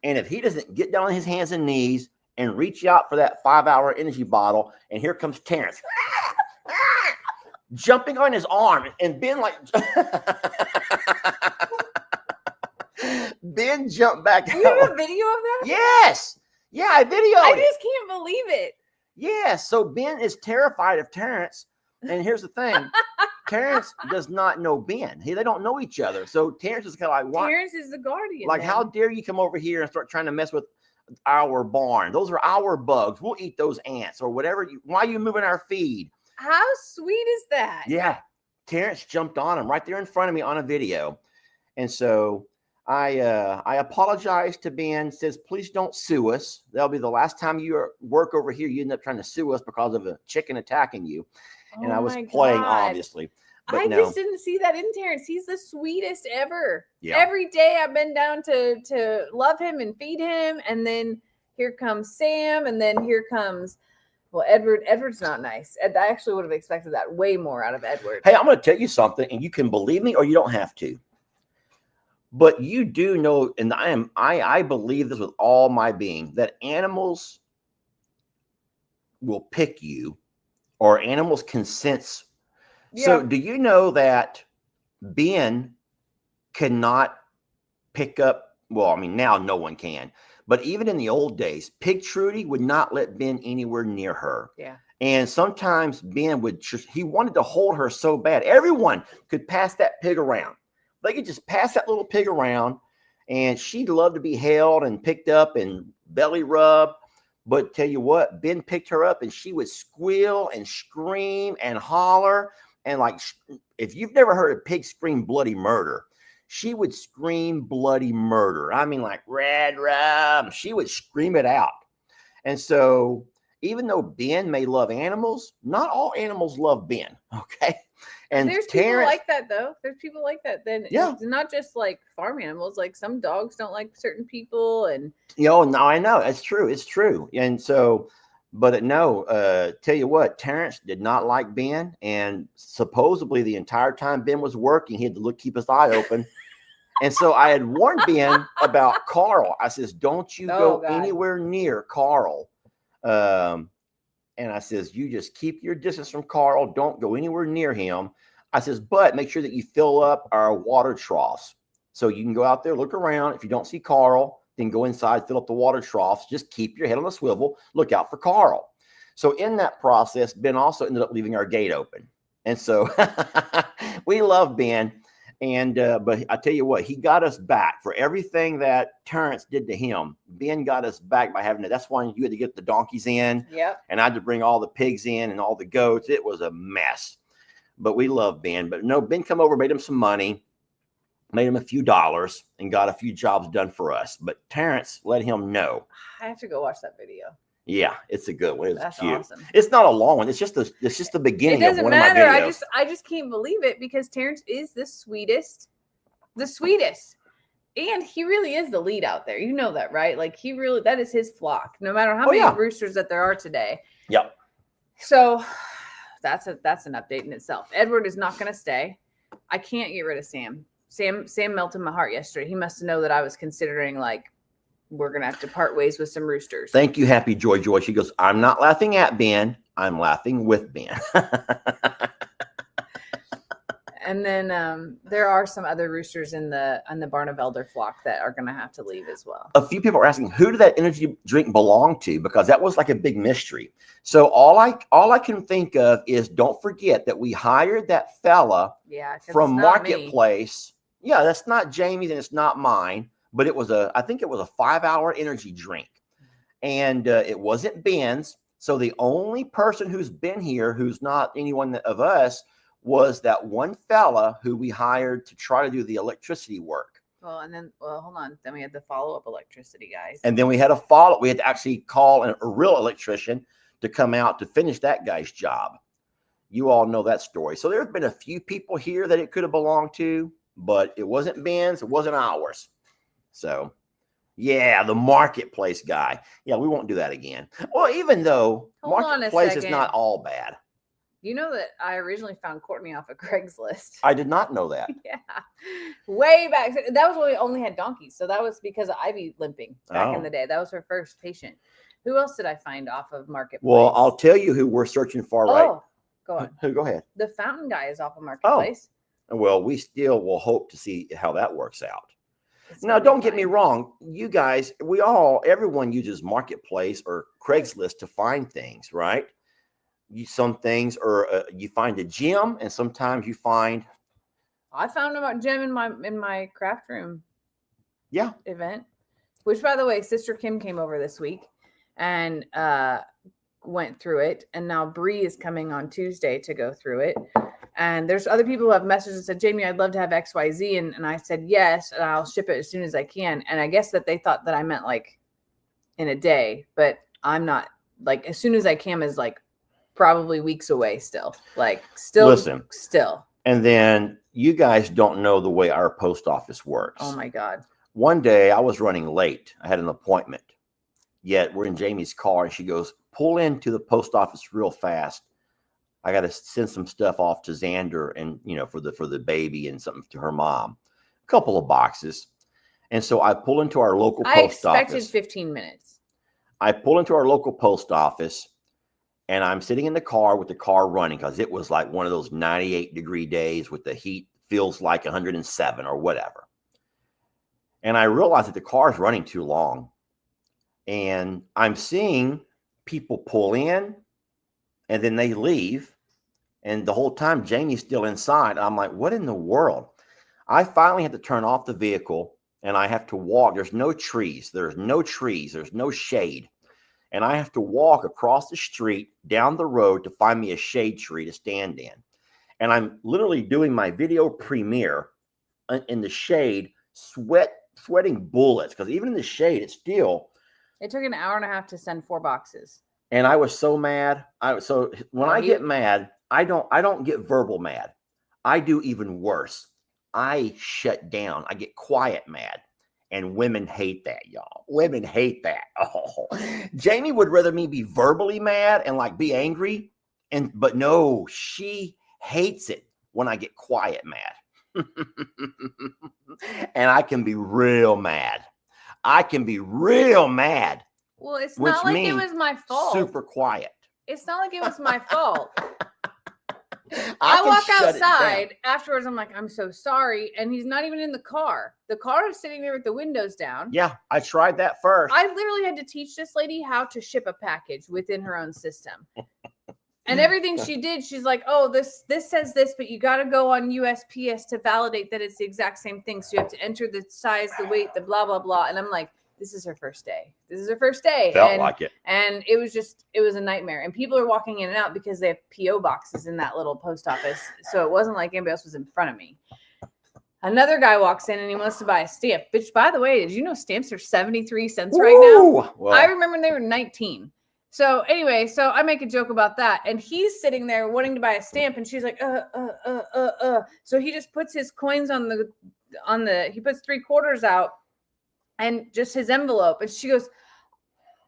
Speaker 2: And if he doesn't get down on his hands and knees and reach out for that 5-hour energy bottle, and here comes Terrence. Jumping on his arm, and Ben Ben jumped back.
Speaker 3: You have a video of that?
Speaker 2: Yes. Yeah, I videoed it.
Speaker 3: I just can't believe it.
Speaker 2: Yeah, so Ben is terrified of Terrence. And here's the thing. Terrence does not know Ben. They don't know each other. So Terrence is kind of like, what?
Speaker 3: Terrence is the guardian.
Speaker 2: Like, how dare you come over here and start trying to mess with our barn? Those are our bugs. We'll eat those ants or whatever. Why are you moving our feed?
Speaker 3: How sweet is that?
Speaker 2: Yeah. Terrence jumped on him right there in front of me on a video. And so I apologized to Ben, says, please don't sue us. That'll be the last time you work over here. You end up trying to sue us because of a chicken attacking you. And I was playing, obviously. But
Speaker 3: I just didn't see that in Terrence. He's the sweetest ever.
Speaker 2: Yeah.
Speaker 3: Every day I've been down to love him and feed him. And then here comes Sam. And then here comes, well, Edward. Edward's not nice. I actually would have expected that way more out of Edward.
Speaker 2: Hey, I'm going to tell you something, and you can believe me or you don't have to. But you do know, and I believe this with all my being, that animals will pick you, or animals can sense. Yeah. So do you know that Ben cannot pick up? Well, I mean, now no one can. But even in the old days, Pig Trudy would not let Ben anywhere near her.
Speaker 3: Yeah.
Speaker 2: And sometimes Ben he wanted to hold her so bad. Everyone could pass that pig around. They could just pass that little pig around, and she'd love to be held and picked up and belly rubbed. But tell you what, Ben picked her up and she would squeal and scream and holler. And like, if you've never heard a pig scream bloody murder, she would scream bloody murder. I mean, like, red rum. She would scream it out. And so even though Ben may love animals, not all animals love Ben. Okay. And
Speaker 3: there's people like that, though. There's people like that. Then it's not just like farm animals. Like some dogs don't like certain people, and
Speaker 2: no, I know it's true. It's true. And so, but no, tell you what, Terrence did not like Ben, and supposedly the entire time Ben was working, he had to keep his eye open. And so I had warned Ben about Carl. I says, "Don't you go anywhere near Carl." And I says, you just keep your distance from Carl. Don't go anywhere near him. I says, but make sure that you fill up our water troughs. So you can go out there, look around. If you don't see Carl, then go inside, fill up the water troughs. Just keep your head on a swivel. Look out for Carl. So in that process, Ben also ended up leaving our gate open. And so we love Ben. And but I tell you what, he got us back for everything that Terrence did to him. Ben got us back by having it. That's why you had to get the donkeys in.
Speaker 3: Yep.
Speaker 2: And I had to bring all the pigs in and all the goats. It was a mess. But we love Ben. But no, Ben come over, made him some money, made him a few dollars, and got a few jobs done for us. But Terrence let him know.
Speaker 3: I have to go watch that video.
Speaker 2: Yeah, it's a good one. It's
Speaker 3: That's
Speaker 2: cute.
Speaker 3: Awesome.
Speaker 2: It's not a long one. It's just the beginning
Speaker 3: It
Speaker 2: of
Speaker 3: doesn't
Speaker 2: one
Speaker 3: matter.
Speaker 2: of my videos.
Speaker 3: I just can't believe it because Terrence is the sweetest. And he really is the lead out there. You know that, right? Like that is his flock, no matter how many roosters that there are today.
Speaker 2: Yep.
Speaker 3: So that's an update in itself. Edward is not going to stay. I can't get rid of Sam. Sam melted my heart yesterday. He must know that I was considering like, we're going to have to part ways with some roosters.
Speaker 2: Thank you, Happy Joy. She goes, I'm not laughing at Ben. I'm laughing with Ben.
Speaker 3: And then there are some other roosters in the Barnevelder flock that are going to have to leave as well.
Speaker 2: A few people are asking, who did that energy drink belong to? Because that was like a big mystery. So all I can think of is, don't forget that we hired that fella from Marketplace. Yeah, that's not Jamie's and it's not mine. But I think it was a 5-hour energy drink, and it wasn't Ben's. So the only person who's been here, who's not anyone of us, was that one fella who we hired to try to do the electricity work.
Speaker 3: Well, hold on. Then we had the follow-up electricity guys.
Speaker 2: And then we had we had to actually call a real electrician to come out to finish that guy's job. You all know that story. So there have been a few people here that it could have belonged to, but it wasn't Ben's. It wasn't ours. So, yeah, the Marketplace guy. Yeah, we won't do that again. Well, even though Marketplace is not all bad.
Speaker 3: You know that I originally found Courtney off of Craigslist.
Speaker 2: I did not know that.
Speaker 3: Yeah. Way back. That was when we only had donkeys. So that was because of Ivy limping back in the day. That was her first patient. Who else did I find off of Marketplace?
Speaker 2: Well, I'll tell you who we're searching for, right?
Speaker 3: Oh, go on.
Speaker 2: Who? Go ahead.
Speaker 3: The fountain guy is off of Marketplace.
Speaker 2: Oh. Well, we still will hope to see how that works out. Now, don't get me wrong. You guys, everyone uses Marketplace or Craigslist to find things, right? Some things are you find a gem, and sometimes you find.
Speaker 3: I found a gem in my craft room.
Speaker 2: Yeah.
Speaker 3: Event, which by the way, Sister Kim came over this week and went through it, and now Bree is coming on Tuesday to go through it. And there's other people who have messaged and said, Jamie, I'd love to have XYZ. And I said, yes, and I'll ship it as soon as I can. And I guess that they thought that I meant like in a day, but I'm not. Like as soon as I can is like probably weeks away still. Like still.
Speaker 2: Listen.
Speaker 3: Still.
Speaker 2: And then you guys don't know the way our post office works.
Speaker 3: Oh, my God.
Speaker 2: One day I was running late. I had an appointment. Yet we're in Jamie's car, and she goes, pull into the post office real fast. I got to send some stuff off to Xander and, for the baby and something to her mom, a couple of boxes. And so I pull into our local post office.
Speaker 3: I expected 15 minutes.
Speaker 2: I pull into our local post office, and I'm sitting in the car with the car running because it was like one of those 98-degree days with the heat feels like 107 or whatever. And I realized that the car is running too long. And I'm seeing people pull in, and then they leave. And the whole time, Jamie's still inside. I'm like, what in the world? I finally had to turn off the vehicle, and I have to walk. There's no trees. There's no shade. And I have to walk across the street, down the road to find me a shade tree to stand in. And I'm literally doing my video premiere in the shade, sweating bullets. Because even in the shade, it's still.
Speaker 3: It took an hour and a half to send 4 boxes.
Speaker 2: And I was so mad. When I get mad, I don't get verbal mad. I do even worse. I shut down. I get quiet mad. And women hate that, y'all. Women hate that. Oh, Jamie would rather me be verbally mad and like be angry. But no, she hates it when I get quiet mad. And I can be real mad.
Speaker 3: Well, it's not like it was my fault.
Speaker 2: Super quiet.
Speaker 3: It's not like it was my fault. I walk outside afterwards. I'm like, I'm so sorry. And he's not even in the car. The car is sitting there with the windows down.
Speaker 2: Yeah, I tried that first.
Speaker 3: I literally had to teach this lady how to ship a package within her own system. And everything she did, she's like, oh, this says this, but you got to go on USPS to validate that it's the exact same thing. So you have to enter the size, the weight, the blah, blah, blah. And I'm like, this is her first day. This is her first day.
Speaker 2: Felt like it.
Speaker 3: And it was a nightmare. And people are walking in and out because they have P.O. boxes in that little post office. So it wasn't like anybody else was in front of me. Another guy walks in and he wants to buy a stamp. Which, by the way, did you know stamps are 73 cents right now?
Speaker 2: Well,
Speaker 3: I remember they were 19. So anyway, so I make a joke about that. And he's sitting there wanting to buy a stamp. And she's like, So he just puts his coins he puts 3 quarters out and just his envelope. And she goes,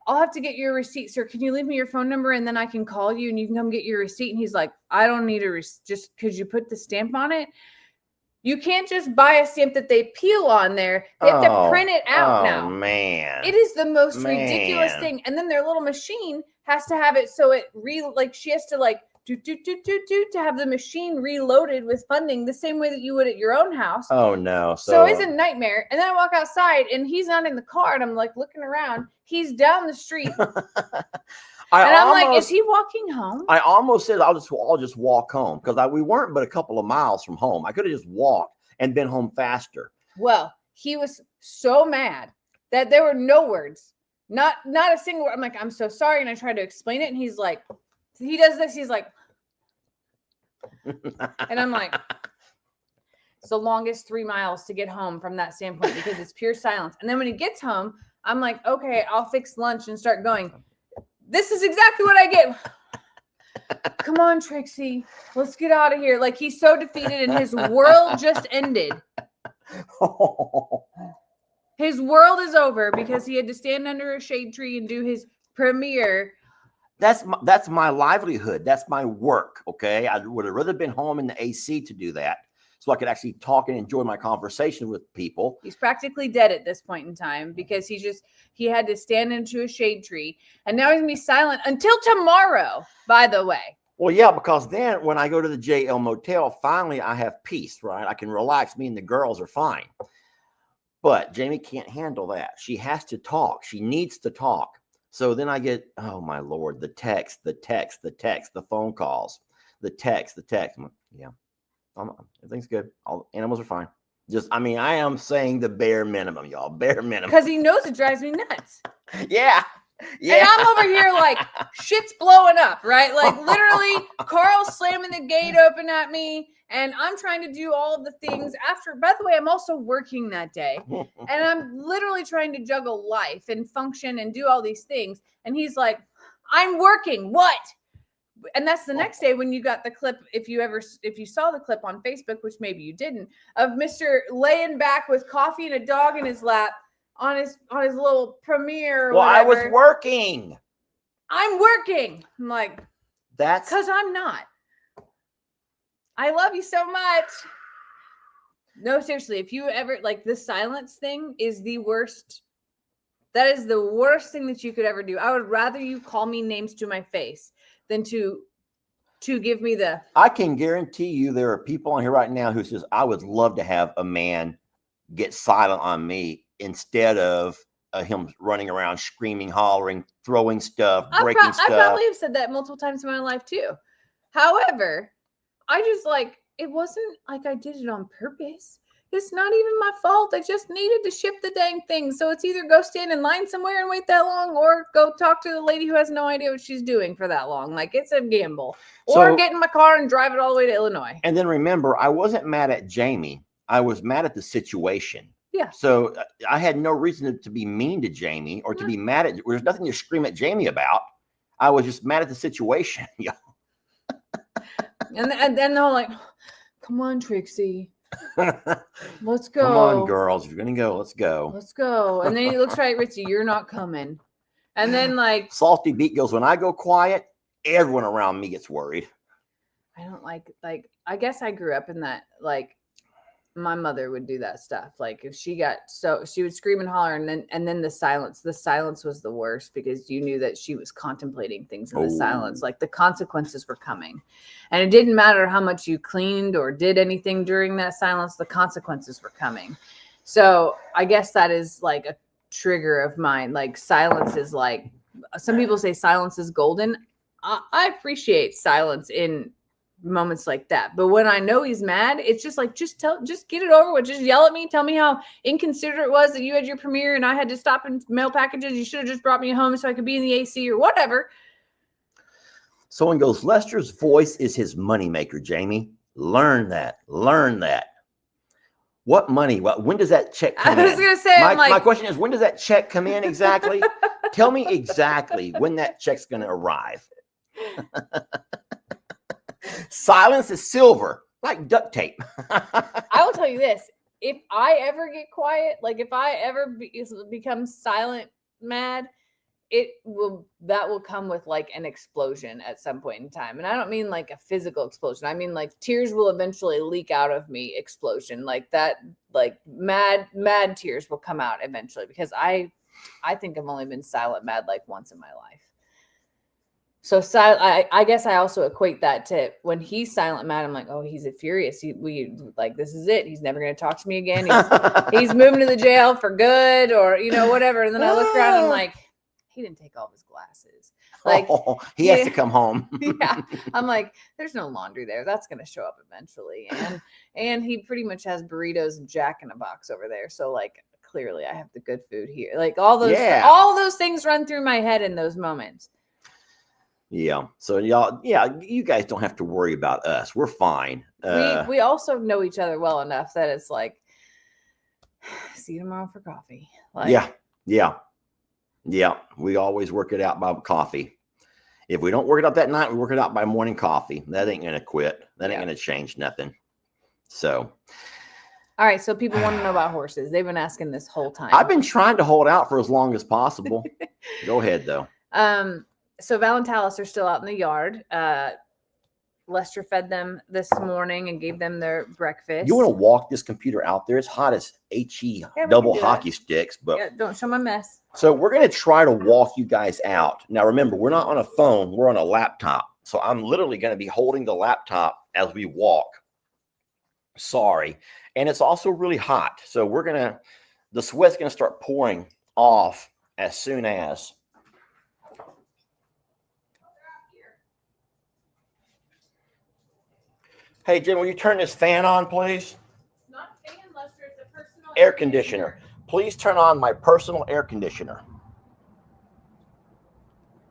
Speaker 3: I'll have to get your receipt, sir. Can you leave me your phone number and then I can call you and you can come get your receipt? And he's like, I don't need a receipt. Just could you put the stamp on it? You can't just buy a stamp that they peel on there. They have to print it out now.
Speaker 2: Oh, man.
Speaker 3: It is the most ridiculous thing. And then their little machine has to have it so it she has to like do to have the machine reloaded with funding the same way that you would at your own house.
Speaker 2: Oh, no.
Speaker 3: So it's a nightmare. And then I walk outside and he's not in the car and I'm like looking around. He's down the street. I'm like, is he walking home?
Speaker 2: I almost said I'll just walk home because we weren't but a couple of miles from home. I could have just walked and been home faster.
Speaker 3: Well, he was so mad that there were no words, not a single word. I'm like, I'm so sorry, and I tried to explain it, and he's like, he does this. He's like, and I'm like, it's the longest 3 miles to get home from that standpoint because it's pure silence. And then when he gets home, I'm like, okay, I'll fix lunch and start going. This is exactly what I get. Come on, Trixie. Let's get out of here. Like he's so defeated and his world just ended. His world is over because he had to stand under a shade tree and do his premiere.
Speaker 2: That's my livelihood. That's my work. Okay. I would have rather been home in the AC to do that so I could actually talk and enjoy my conversation with people.
Speaker 3: He's practically dead at this point in time because he had to stand into a shade tree and now he's gonna be silent until tomorrow, by the way.
Speaker 2: Well, yeah, because then when I go to the JL motel, finally I have peace, right? I can relax. Me and the girls are fine. But Jamie can't handle that. She has to talk. She needs to talk. So then I get, oh my Lord, the text, the phone calls, the text. I'm like, yeah. Everything's good. All animals are fine. I am saying the bare minimum, y'all. Bare minimum.
Speaker 3: Because he knows it drives me nuts.
Speaker 2: Yeah.
Speaker 3: And I'm over here like shit's blowing up, right? Like literally Carl's slamming the gate open at me and I'm trying to do all the things after. By the way, I'm also working that day and I'm literally trying to juggle life and function and do all these things. And he's like, I'm working. What? And that's the next day when you got the clip, if you saw the clip on Facebook, which maybe you didn't, of Mr. laying back with coffee and a dog in his lap on his little premiere.
Speaker 2: Well, I was working.
Speaker 3: I'm working. I'm like,
Speaker 2: that's
Speaker 3: because I'm not. I love you so much. No, seriously, if you ever like this silence thing is the worst. That is the worst thing that you could ever do. I would rather you call me names to my face than to give me the.
Speaker 2: I can guarantee you there are people on here right now who says, I would love to have a man get silent on me instead of him running around screaming, hollering, throwing stuff, breaking stuff.
Speaker 3: I probably have said that multiple times in my life too. However, I just it wasn't like I did it on purpose. It's not even my fault. I just needed to ship the dang thing. So it's either go stand in line somewhere and wait that long or go talk to the lady who has no idea what she's doing for that long. Like it's a gamble. Or get in my car and drive it all the way to Illinois.
Speaker 2: And then remember, I wasn't mad at Jamie. I was mad at the situation.
Speaker 3: Yeah.
Speaker 2: So I had no reason to be mean to Jamie or to be mad at. There's nothing to scream at Jamie about. I was just mad at the situation. Yeah.
Speaker 3: And then they're like, come on, Trixie. Let's go.
Speaker 2: Come on, girls. If you're going to go, let's go.
Speaker 3: Let's go. And then he looks right at Ritzy. You're not coming. And then
Speaker 2: Salty Beat goes, when I go quiet, everyone around me gets worried.
Speaker 3: I don't like I guess I grew up in that, my mother would do that stuff. Like if she would scream and holler and then the silence was the worst because you knew that she was contemplating things in the silence. Like the consequences were coming and it didn't matter how much you cleaned or did anything during that silence, the consequences were coming. So I guess that is like a trigger of mine. Like silence is some people say silence is golden. I appreciate silence in moments like that. But when I know he's mad, it's just like, just get it over with. Just yell at me. Tell me how inconsiderate it was that you had your premiere and I had to stop and mail packages. You should have just brought me home so I could be in the AC or whatever.
Speaker 2: Someone goes, Lester's voice is his moneymaker, Jamie. Learn that. Learn that. What money? Well, when does that check come in?
Speaker 3: I was going to say,
Speaker 2: my question is, when does that check come in exactly? Tell me exactly when that check's going to arrive. Silence is silver, like duct tape.
Speaker 3: I will tell you this. If I ever get quiet, like if I ever become silent mad, that will come with like an explosion at some point in time. And I don't mean like a physical explosion. I mean like tears will eventually leak out of me explosion. Like that, like mad tears will come out eventually, because I think I've only been silent mad like once in my life. So I guess I also equate that to when he's silent mad. I'm like, oh, he's furious. We like, this is it. He's never going to talk to me again. He's moving to the jail for good, or whatever. And then I look around and I'm like, he didn't take off his glasses. Like
Speaker 2: he has to come home.
Speaker 3: Yeah, I'm like, there's no laundry there. That's going to show up eventually. And he pretty much has burritos and Jack in a Box over there. So like, clearly I have the good food here. Like all those things run through my head in those moments.
Speaker 2: Yeah. So y'all, you guys don't have to worry about us. We're fine.
Speaker 3: We also know each other well enough that it's like, see you tomorrow for coffee. Like,
Speaker 2: yeah. We always work it out by coffee. If we don't work it out that night, we work it out by morning coffee. That ain't gonna quit. That ain't gonna change nothing. So.
Speaker 3: All right. So people want to know about horses. They've been asking this whole time.
Speaker 2: I've been trying to hold out for as long as possible. Go ahead though.
Speaker 3: So Val and Talis are still out in the yard. Lester fed them this morning and gave them their breakfast.
Speaker 2: You want to walk this computer out there? It's hot as double hockey sticks. But
Speaker 3: don't show my mess.
Speaker 2: So we're going to try to walk you guys out. Now, remember, we're not on a phone. We're on a laptop. So I'm literally going to be holding the laptop as we walk. Sorry. And it's also really hot. So the sweat's going to start pouring off as soon as. Hey, Jim, will you turn this fan on, please?
Speaker 3: It's not fan, Lester. It's a personal
Speaker 2: air conditioner. Please turn on my personal air conditioner.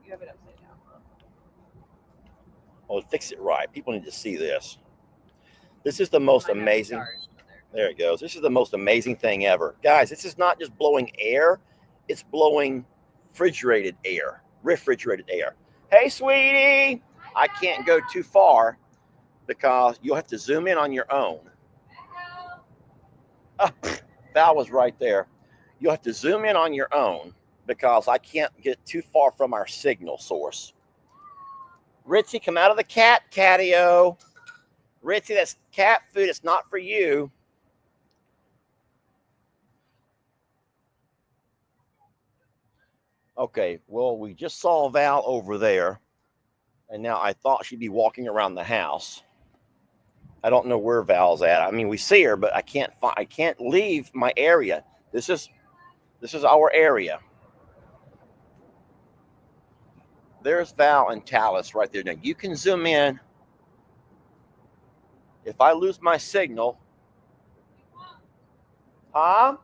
Speaker 3: You have it upside down.
Speaker 2: Oh, fix it right. People need to see this. This is the most amazing. There it goes. This is the most amazing thing ever. Guys, this is not just blowing air. It's blowing refrigerated air. Hey, sweetie. I can't go too far, because you'll have to zoom in on your own. Val was right there. You'll have to zoom in on your own, because I can't get too far from our signal source. Ritzy, come out of the catio. Ritzy, that's cat food. It's not for you. Okay, well, we just saw Val over there, and now I thought she'd be walking around the house. I don't know where Val's at. I mean, we see her, but I can't leave my area. This is our area. There's Val and Talis right there. Now you can zoom in. If I lose my signal, huh?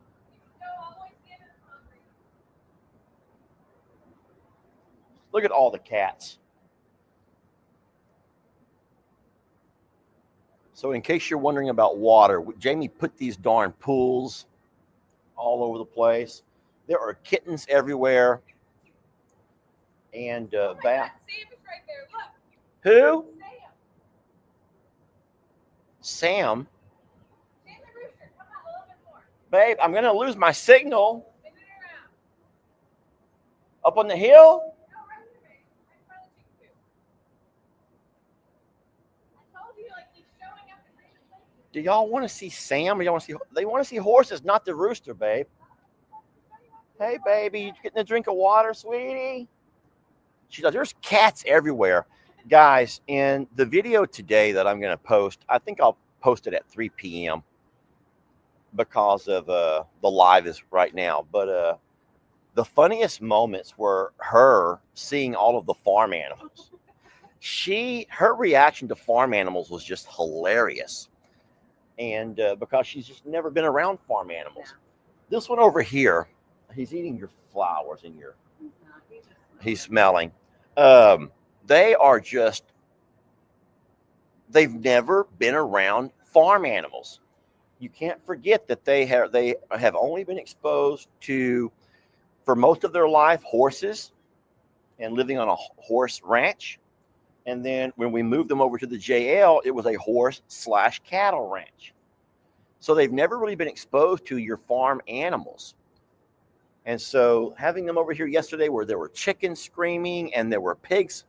Speaker 2: Look at all the cats. So in case you're wondering about water, Jamie put these darn pools all over the place. There are kittens everywhere. And Val.
Speaker 3: Sam is right there. Look.
Speaker 2: Who? Sam.
Speaker 3: Sam the rooster. Come on, a little bit more.
Speaker 2: Babe, I'm going to lose my signal. Spin it around. Up on the hill? Do y'all want to see Sam? Or y'all want to see? They want to see horses, not the rooster, babe. Hey, baby, you getting a drink of water, sweetie? She does. There's cats everywhere, guys. In the video today that I'm going to post, I think I'll post it at 3 p.m. because of the live is right now. But the funniest moments were her seeing all of the farm animals. her reaction to farm animals was just hilarious. And because she's just never been around farm animals. This one over here, he's eating your flowers and he's smelling. They are just, they've never been around farm animals. You can't forget that they have only been exposed to, for most of their life, horses and living on a horse ranch. And then when we moved them over to the JL, it was a horse/cattle ranch. So they've never really been exposed to your farm animals. And so having them over here yesterday where there were chickens screaming and there were pigs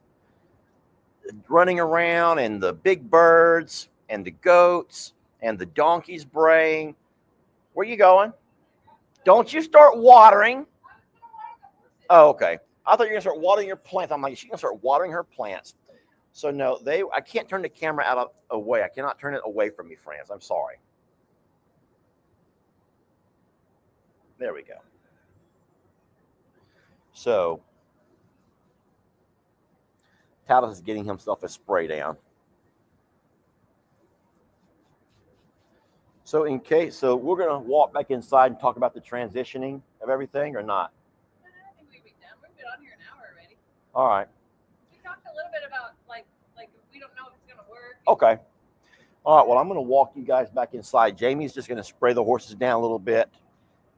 Speaker 2: running around and the big birds and the goats and the donkeys braying. Where you going? Don't you start watering. Oh, okay. I thought you were going to start watering your plants. I'm like, she's going to start watering her plants. So no, I can't turn the camera away. I cannot turn it away from you, friends. I'm sorry. There we go. So Talos is getting himself a spray down. So so we're going to walk back inside and talk about the transitioning of everything or not?
Speaker 3: I think we'd be done. We've been on here an hour already.
Speaker 2: All right.
Speaker 3: We talked a little bit about like we don't know if it's going to work.
Speaker 2: Okay. All right. Well, I'm going to walk you guys back inside. Jamie's just going to spray the horses down a little bit,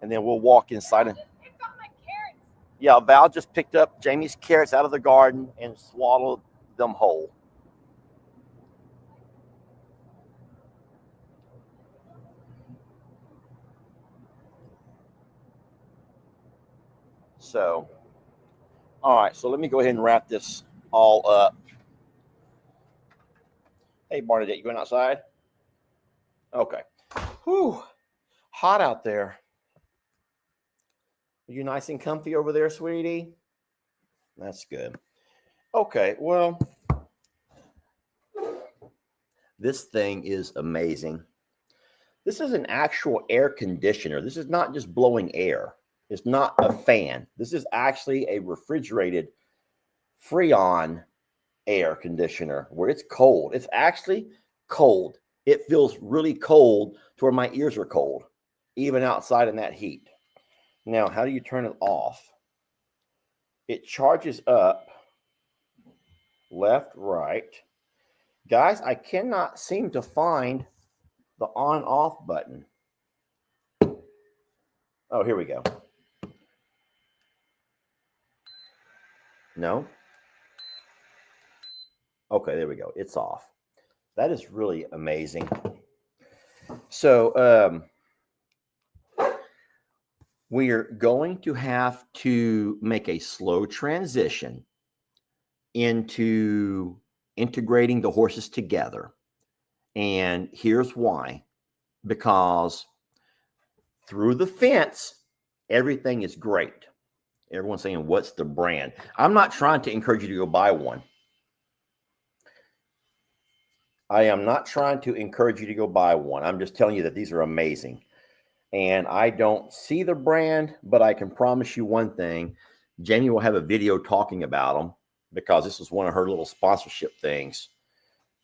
Speaker 2: and then we'll walk inside.
Speaker 3: It's on my carrots.
Speaker 2: Yeah, Val just picked up Jamie's carrots out of the garden and swallowed them whole. So, all right. So let me go ahead and wrap this all up. Hey, Barnadette, you going outside? Okay. Whew. Hot out there. Are you nice and comfy over there, sweetie? That's good. Okay, well, this thing is amazing. This is an actual air conditioner. This is not just blowing air. It's not a fan. This is actually a refrigerated Freon air conditioner where it's cold. It's actually cold. It feels really cold to where my ears are cold, even outside in that heat. Now, how do you turn it off? It charges up left, right. Guys, I cannot seem to find the on-off button. Oh, here we go. No? Okay, there we go. It's off. That is really amazing. So, we are going to have to make a slow transition into integrating the horses together. And here's why. Because through the fence, everything is great. Everyone's saying, what's the brand? I'm not trying to encourage you to go buy one. I am not trying to encourage you to go buy one. I'm just telling you that these are amazing. And I don't see the brand, but I can promise you one thing. Jamie will have a video talking about them because this is one of her little sponsorship things.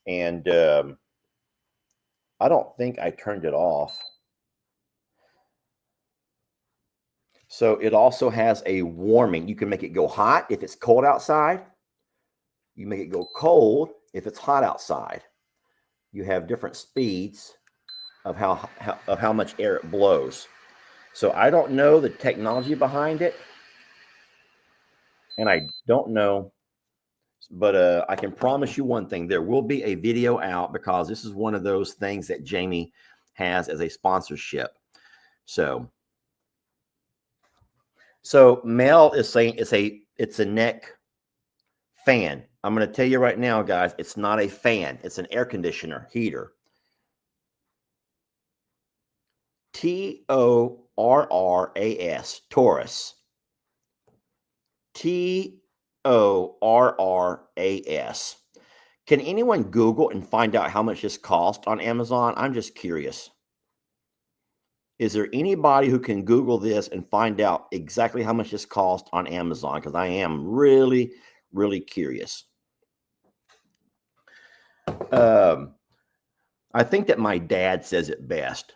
Speaker 2: And I don't think I turned it off. So it also has a warming. You can make it go hot if it's cold outside. You make it go cold if it's hot outside. You have different speeds of how much air it blows. So I don't know the technology behind it. And I don't know, but I can promise you one thing. There will be a video out because this is one of those things that Jamie has as a sponsorship. So Mel is saying it's a neck fan. I'm going to tell you right now, guys, it's not a fan. It's an air conditioner heater. Torras, Taurus. Torras. Can anyone Google and find out how much this cost on Amazon? I'm just curious. Is there anybody who can Google this and find out exactly how much this cost on Amazon? Because I am really, really curious. I think that my dad says it best.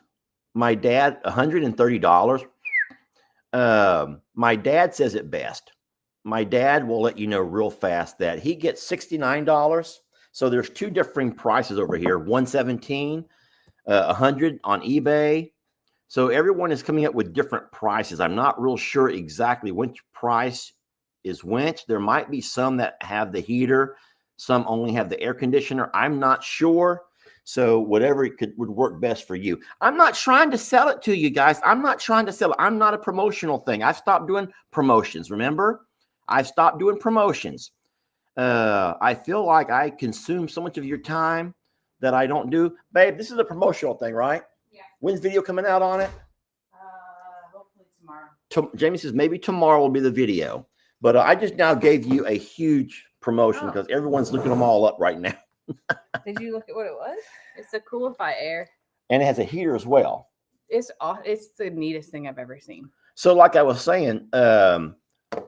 Speaker 2: My dad, $130. My dad says it best. My dad will let you know real fast that he gets $69. So there's two differing prices over here, 117, 100 on eBay. So everyone is coming up with different prices. I'm not real sure exactly which price is which. There might be some that have the heater, some only have the air conditioner. I'm not sure. So whatever would work best for you. I'm not trying to sell it to you guys. I'm not trying to sell it. I'm not a promotional thing. I've stopped doing promotions. Remember, I've stopped doing promotions. I feel like I consume so much of your time that I don't do. Babe, this is a promotional thing, right?
Speaker 3: Yeah.
Speaker 2: When's video coming out on it?
Speaker 3: Hopefully tomorrow.
Speaker 2: Jamie says maybe tomorrow will be the video. But I just now gave you a huge promotion because everyone's looking them all up right now.
Speaker 3: Did you look at what it was? It's a Coolify Air.
Speaker 2: And it has a heater as well.
Speaker 3: It's the neatest thing I've ever seen.
Speaker 2: So like I was saying,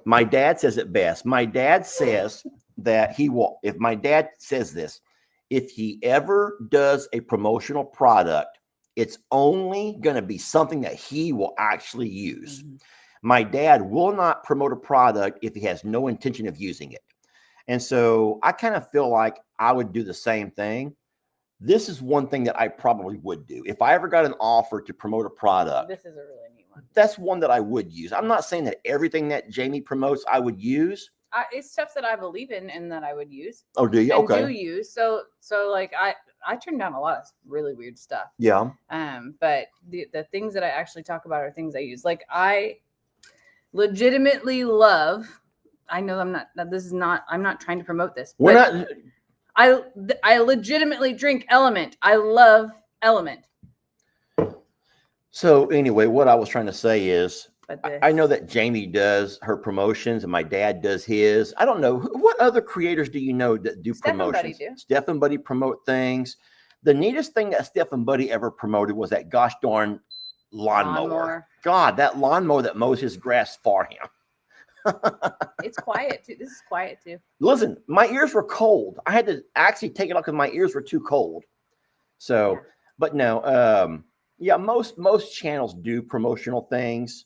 Speaker 2: my dad says it best. My dad says that he will, if my dad says this, if he ever does a promotional product, it's only going to be something that he will actually use. Mm-hmm. My dad will not promote a product if he has no intention of using it. And so I kind of feel like I would do the same thing. This is one thing that I probably would do. If I ever got an offer to promote a product,
Speaker 3: this is a really neat one.
Speaker 2: That's one that I would use. I'm not saying that everything that Jamie promotes I would use.
Speaker 3: It's stuff that I believe in and that I would use.
Speaker 2: Oh, do you? Okay.
Speaker 3: Do use. So like I turn down a lot of really weird stuff.
Speaker 2: Yeah.
Speaker 3: But the things that I actually talk about are things I use. Like I legitimately love. I know I'm not trying to promote this.
Speaker 2: We're not.
Speaker 3: I legitimately drink Element. I love Element.
Speaker 2: So anyway, what I was trying to say is, I know that Jamie does her promotions and my dad does his. I don't know. What other creators do you know that do promotions? Steph and Buddy promote things. The neatest thing that Steph and Buddy ever promoted was that gosh darn lawnmower. God, that lawnmower that mows his grass for him.
Speaker 3: It's quiet too. This is quiet too.
Speaker 2: Listen, my ears were cold. I had to actually take it off because my ears were too cold. So, yeah. But no, yeah, most channels do promotional things,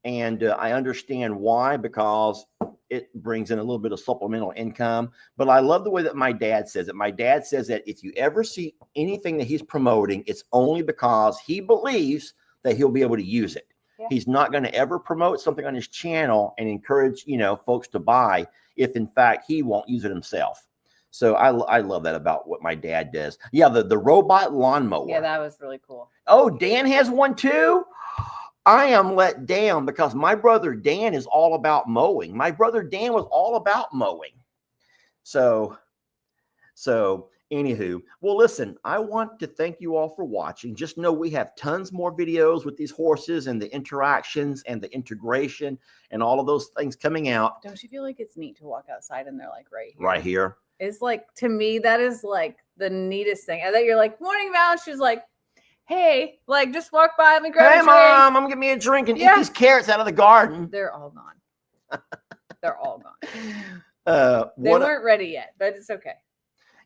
Speaker 2: and I understand why, because it brings in a little bit of supplemental income. But I love the way that my dad says it. My dad says that if you ever see anything that he's promoting, it's only because he believes that he'll be able to use it. Yeah. He's not going to ever promote something on his channel and encourage, folks to buy if in fact he won't use it himself. So I love that about what my dad does. Yeah, the robot lawnmower.
Speaker 3: Yeah, that was really cool.
Speaker 2: Oh, Dan has one too? I am let down because my brother Dan is all about mowing. My brother Dan was all about mowing. So anywho, well, listen, I want to thank you all for watching. Just know we have tons more videos with these horses and the interactions and the integration and all of those things coming out.
Speaker 3: Don't you feel like it's neat to walk outside and they're like right here?
Speaker 2: Right here.
Speaker 3: It's like, to me, that is like the neatest thing. I thought you're like, morning, Val. And she's like, hey, like just walk by and grab a drink.
Speaker 2: Mom, I'm going to get me a drink and eat these carrots out of the garden.
Speaker 3: They're all gone. They're all gone. They weren't ready yet, but it's okay.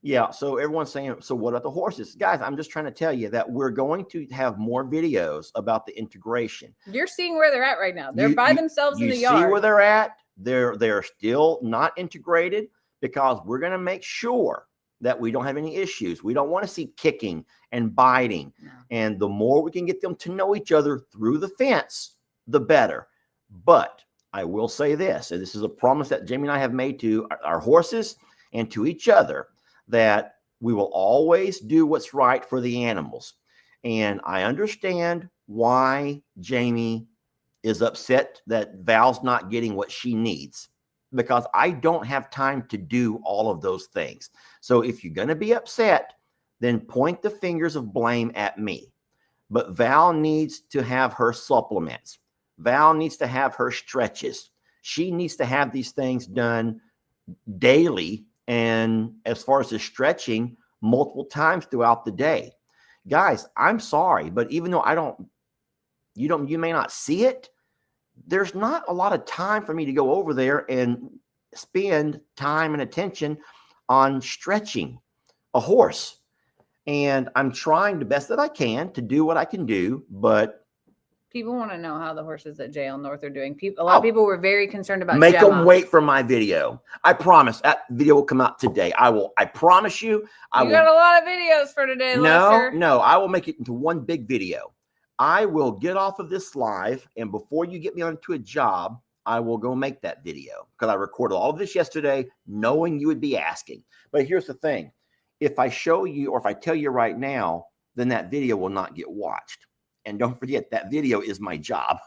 Speaker 2: Yeah, so everyone's saying, so what about the horses? Guys, I'm just trying to tell you that we're going to have more videos about the integration.
Speaker 3: You're seeing where they're at right now. They're by themselves in the yard.
Speaker 2: You see where they're at? They're still not integrated because we're going to make sure that we don't have any issues. We don't want to see kicking and biting. No. And the more we can get them to know each other through the fence, the better. But I will say this, and this is a promise that Jamie and I have made to our horses and to each other, that we will always do what's right for the animals. And I understand why Jamie is upset that Val's not getting what she needs, because I don't have time to do all of those things. So if you're going to be upset, then point the fingers of blame at me. But Val needs to have her supplements. Val needs to have her stretches. She needs to have these things done daily. And as far as the stretching, multiple times throughout the day. Guys, I'm sorry, but even though you may not see it, there's not a lot of time for me to go over there and spend time and attention on stretching. a horse. And I'm trying the best that I can to do what I can do, but
Speaker 3: People want to know how the horses at JL North are doing. A lot of people were very concerned about
Speaker 2: make
Speaker 3: Gemma.
Speaker 2: them wait for my video. I promise that video will come out today. I promise you.
Speaker 3: You got a lot of videos for today, Lester.
Speaker 2: No, I will make it into one big video. I will get off of this live, and before you get me onto a job, I will go make that video because I recorded all of this yesterday, knowing you would be asking. But here's the thing. If I show you or if I tell you right now, then that video will not get watched. And don't forget, that video is my job.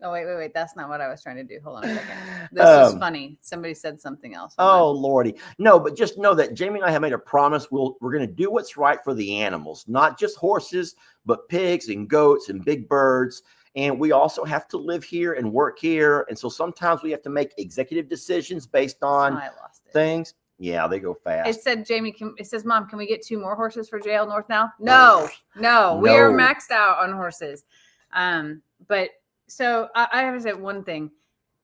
Speaker 3: Oh, wait. That's not what I was trying to do. Hold on a second. This is funny. Somebody said something else.
Speaker 2: Oh, Lordy. No, but just know that Jamie and I have made a promise. We're going to do what's right for the animals, not just horses, but pigs and goats and big birds. And we also have to live here and work here. And so sometimes we have to make executive decisions based on things. Yeah, they go fast.
Speaker 3: It said, Jamie, it says, Mom, can we get 2 more horses for JL North now? No, we are maxed out on horses. But so I have to say one thing.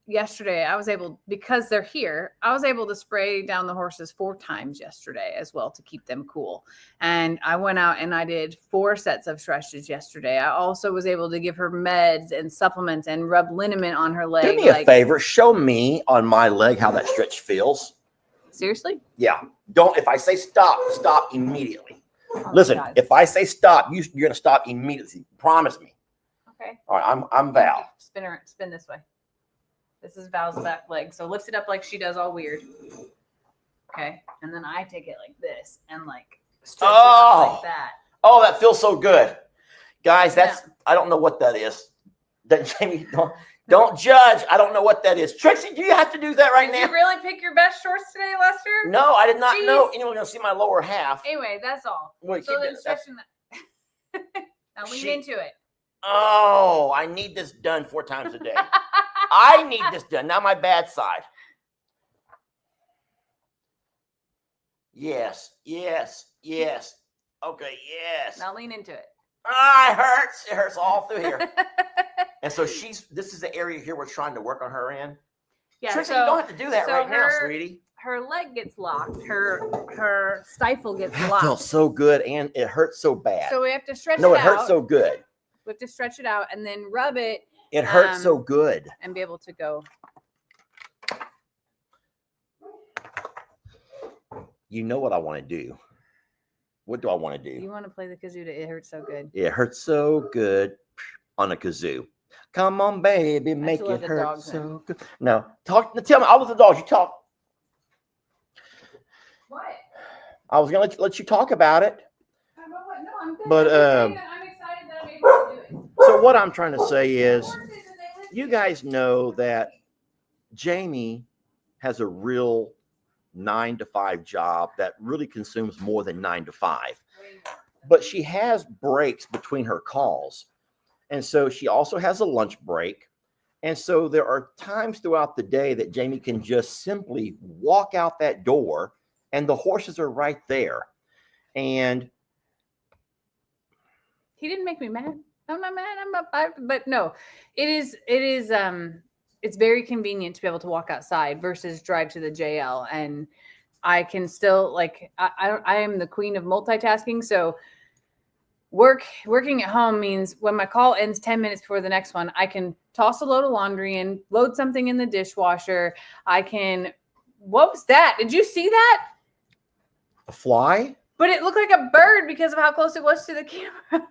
Speaker 3: Yesterday, I was able, because they're here, I was able to spray down the horses 4 times yesterday as well to keep them cool. And I went out and I did 4 sets of stretches yesterday. I also was able to give her meds and supplements and rub liniment on her leg.
Speaker 2: Do me a favor. Show me on my leg how that stretch feels.
Speaker 3: Seriously?
Speaker 2: Yeah. Don't, if I say stop, stop immediately.
Speaker 3: Oh,
Speaker 2: listen,
Speaker 3: God.
Speaker 2: If I say stop, you're going to stop immediately. Promise me.
Speaker 3: Okay.
Speaker 2: All right. I'm Val.
Speaker 3: Spin this way. This is Val's back leg. So lift it up like she does all weird. Okay. And then I take it like this and like stretch it up like that.
Speaker 2: Oh, that feels so good. Guys, I don't know what that is. That Jamie, don't judge. I don't know what that is. Trixie, do you have to do that right now?
Speaker 3: Did you really pick your best shorts today, Lester?
Speaker 2: No, I did not know anyone was going to see my lower half.
Speaker 3: Anyway, that's all.
Speaker 2: Wait,
Speaker 3: so then stretching that. Now lean into it.
Speaker 2: Oh, I need this done 4 times a day. I need this done. Now my bad side. Yes. Okay, yes.
Speaker 3: Now lean into it.
Speaker 2: Ah, it hurts. It hurts all through here. And so this is the area here we're trying to work on her in. Yeah, Trixie, you don't have to do that right now, sweetie.
Speaker 3: Her leg gets locked. Her stifle gets locked.
Speaker 2: That felt so good, and it hurts so bad.
Speaker 3: So we have to stretch it out.
Speaker 2: No, it hurts so good.
Speaker 3: We have to stretch it out and then rub it.
Speaker 2: It hurts so good.
Speaker 3: And be able to go.
Speaker 2: You know what I want to do. What do I want to do?
Speaker 3: You want to play the kazoo? It hurts so good.
Speaker 2: It hurts so good on a kazoo. Come on, baby, make it hurt so good. No, tell me, all of the dogs, you talk.
Speaker 3: What?
Speaker 2: I was going to let you talk about it.
Speaker 3: No, I'm good.
Speaker 2: But,
Speaker 3: I'm excited that I'm able to do it.
Speaker 2: So what I'm trying to say is, you guys know that Jamie has a real 9-to-5 job that really consumes more than 9 to 5. But she has breaks between her calls. And so she also has a lunch break. And so there are times throughout the day that Jamie can just simply walk out that door and the horses are right there. And
Speaker 3: he didn't make me mad. I'm not mad. But no, it is it's very convenient to be able to walk outside versus drive to the JL. And I can still I am the queen of multitasking. So working at home means when my call ends 10 minutes before the next one, I can toss a load of laundry in, load something in the dishwasher. What was that? Did you see that?
Speaker 2: A fly?
Speaker 3: But it looked like a bird because of how close it was to the camera.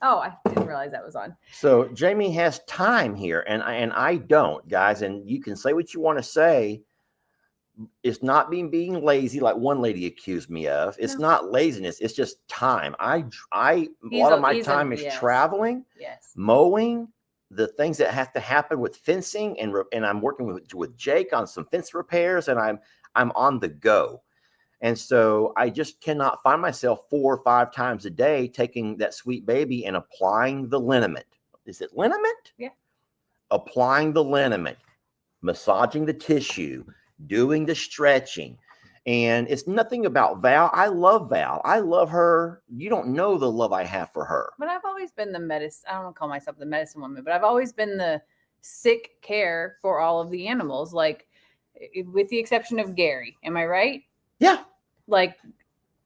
Speaker 3: Oh, I didn't realize that was on.
Speaker 2: So Jamie has time here, and I don't, guys. And you can say what you want to say. It's not being lazy, like one lady accused me of. It's not laziness. It's just time. A lot of my time is traveling, mowing, the things that have to happen with fencing, and I'm working with Jake on some fence repairs, and I'm on the go. And so I just cannot find myself 4 or 5 times a day taking that sweet baby and applying the liniment. Is it liniment?
Speaker 3: Yeah. Applying
Speaker 2: the liniment, massaging the tissue, doing the stretching. And it's nothing about Val. I love Val. I love her. You don't know the love I have for her.
Speaker 3: But I've always been the medicine. I don't want to call myself the medicine woman, but I've always been the sick care for all of the animals. Like, with the exception of Gary. Am I right?
Speaker 2: Yeah.
Speaker 3: Like,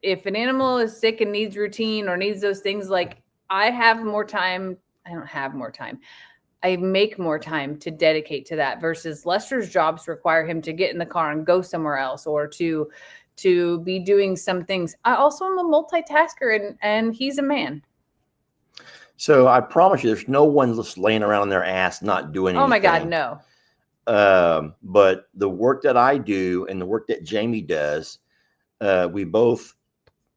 Speaker 3: if an animal is sick and needs routine or needs those things, like I have more time. I don't have more time. I make more time to dedicate to that versus Lester's jobs require him to get in the car and go somewhere else or to be doing some things. I also am a multitasker and he's a man.
Speaker 2: So I promise you, there's no one just laying around on their ass not doing anything.
Speaker 3: Oh my God, no.
Speaker 2: But the work that I do and the work that Jamie does, we both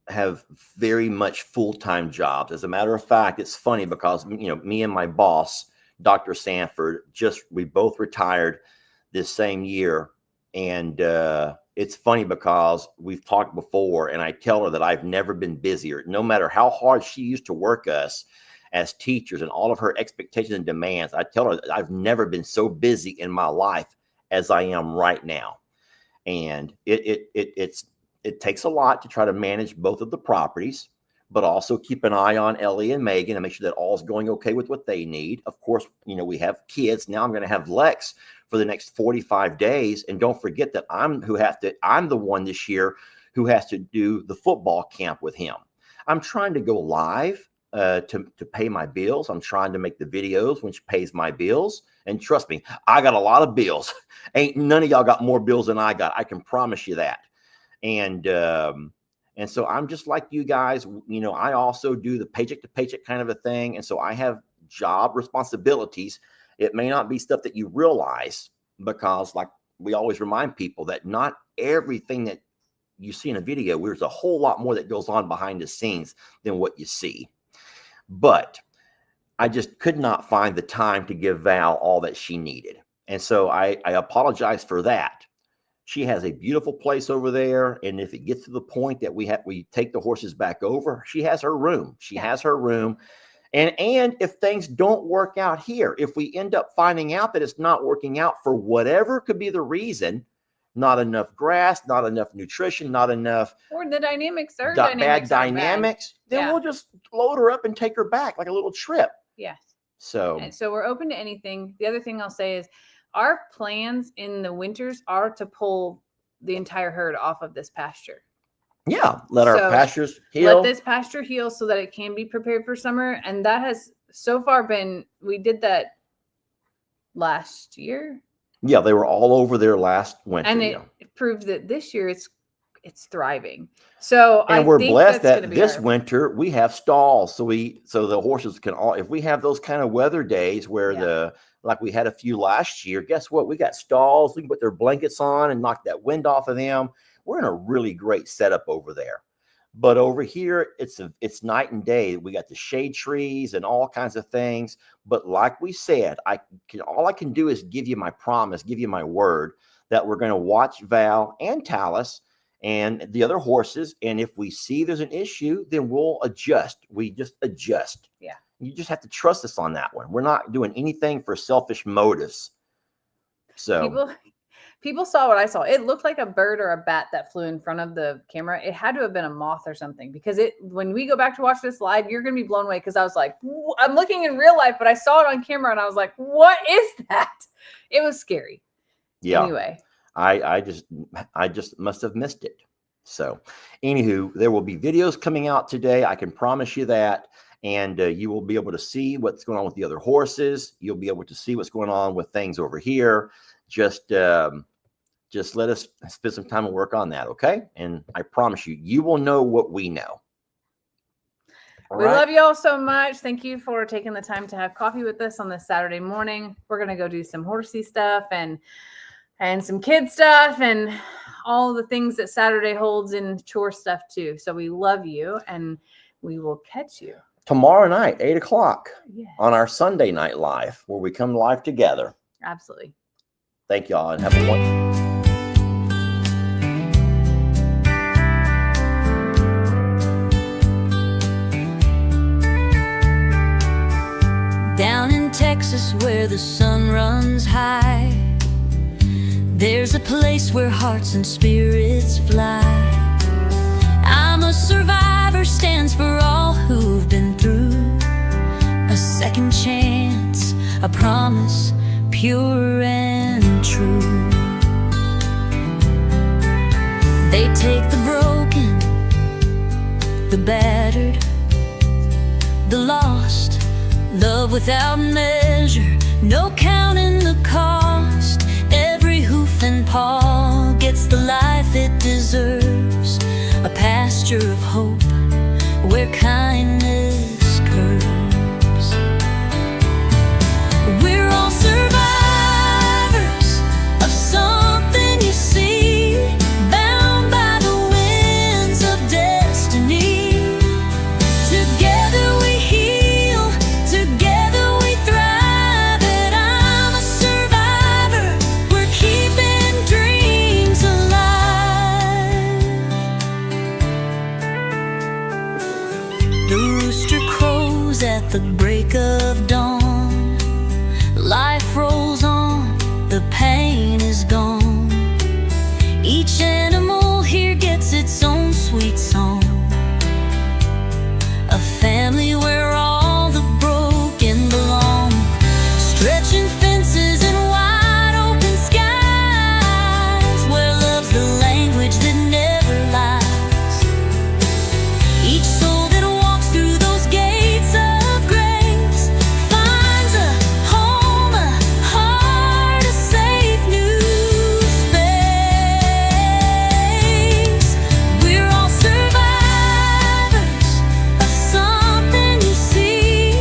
Speaker 2: have very much full-time jobs. As a matter of fact, it's funny because, you know, me and my boss, Dr. Sanford, we both retired this same year. And it's funny because we've talked before and I tell her that I've never been busier. No matter how hard she used to work us as teachers and all of her expectations and demands, I tell her that I've never been so busy in my life as I am right now. And it takes a lot to try to manage both of the properties, but also keep an eye on Ellie and Megan and make sure that all's going okay with what they need. Of course, you know, we have kids. Now I'm going to have Lex for the next 45 days. And don't forget that I'm the one this year who has to do the football camp with him. I'm trying to go live to pay my bills. I'm trying to make the videos, which pays my bills. And trust me, I got a lot of bills. Ain't none of y'all got more bills than I got. I can promise you that. And so I'm just like you guys, you know, I also do the paycheck to paycheck kind of a thing. And so I have job responsibilities. It may not be stuff that you realize because, like we always remind people, that not everything that you see in a video, there's a whole lot more that goes on behind the scenes than what you see. But I just could not find the time to give Val all that she needed. And so I apologize for that. She has a beautiful place over there. And if it gets to the point that we take the horses back over, she has her room. She has her room. And if things don't work out here, if we end up finding out that it's not working out for whatever could be the reason, not enough grass, not enough nutrition, not enough,
Speaker 3: or the dynamics are
Speaker 2: bad dynamics, then we'll just load her up and take her back like a little trip.
Speaker 3: Yes.
Speaker 2: So
Speaker 3: we're open to anything. The other thing I'll say is our plans in the winters are to pull the entire herd off of this pasture.
Speaker 2: Yeah, let our pastures heal.
Speaker 3: Let this pasture heal so that it can be prepared for summer. And that has so far been, we did that last year.
Speaker 2: Yeah, they were all over there last winter.
Speaker 3: And it proved that this year it's thriving. So
Speaker 2: we're blessed that this winter we have stalls. So the horses can if we have those kind of weather days where like we had a few last year, guess what? We got stalls. We can put their blankets on and knock that wind off of them. We're in a really great setup over there. But over here, it's night and day. We got the shade trees and all kinds of things. But like we said, all I can do is give you my promise, give you my word that we're going to watch Val and Talus and the other horses. And if we see there's an issue, then we'll adjust. We just adjust.
Speaker 3: Yeah.
Speaker 2: You just have to trust us on that one. We're not doing anything for selfish motives. So
Speaker 3: people saw what I saw. It looked like a bird or a bat that flew in front of the camera. It had to have been a moth or something because when we go back to watch this live, you're going to be blown away. Cause I was like, I'm looking in real life, but I saw it on camera and I was like, what is that? It was scary.
Speaker 2: Yeah.
Speaker 3: Anyway,
Speaker 2: I just must have missed it. So anywho, there will be videos coming out today. I can promise you that. And you will be able to see what's going on with the other horses. You'll be able to see what's going on with things over here. Just let us spend some time and work on that, okay? And I promise you will know what we know.
Speaker 3: We love you all so much. Thank you for taking the time to have coffee with us on this Saturday morning. We're gonna go do some horsey stuff and some kid stuff and all the things that Saturday holds in chore stuff too. So we love you, and we will catch you
Speaker 2: tomorrow night, 8 o'clock on our Sunday night live, where we come live together.
Speaker 3: Absolutely.
Speaker 2: Thank y'all and have a wonderful.
Speaker 1: Down in Texas where the sun runs high, there's a place where hearts and spirits fly. I'm a survivor stands for all who've been through. A second chance, a promise, pure and true. take the broken, the battered, the lost, love without measure, no counting the cost. Every hoof and paw gets the life it deserves, a pasture of hope where kindness curves. We're all survivors of something you see, bound by the winds of destiny. Together we heal, together we thrive, and I'm a survivor. We're keeping dreams alive. The rooster crows at the break of dawn. Life rolls on, the pain is gone. Each animal here gets its own sweet song, a family where all the broken belong. Stretching fences and wide open skies, where love's the language that never lies. Each soul that walks through those gates of grace finds a home, a heart, a safe new space. We're all survivors of something you see,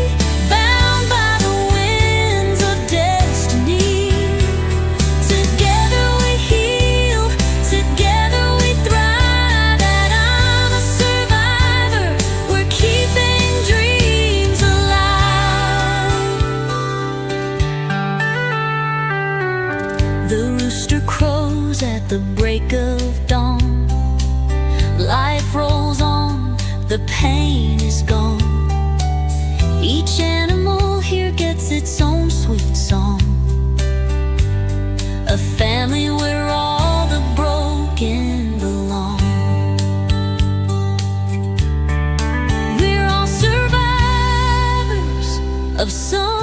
Speaker 1: bound by the winds of destiny. Together we heal, together we thrive, and I'm a survivor. We're keeping dreams alive. The rooster crows at the break of dawn. Life rolls on, the pain is gone. Each animal here gets its own sweet song, a family where all the broken belong. We're all survivors of some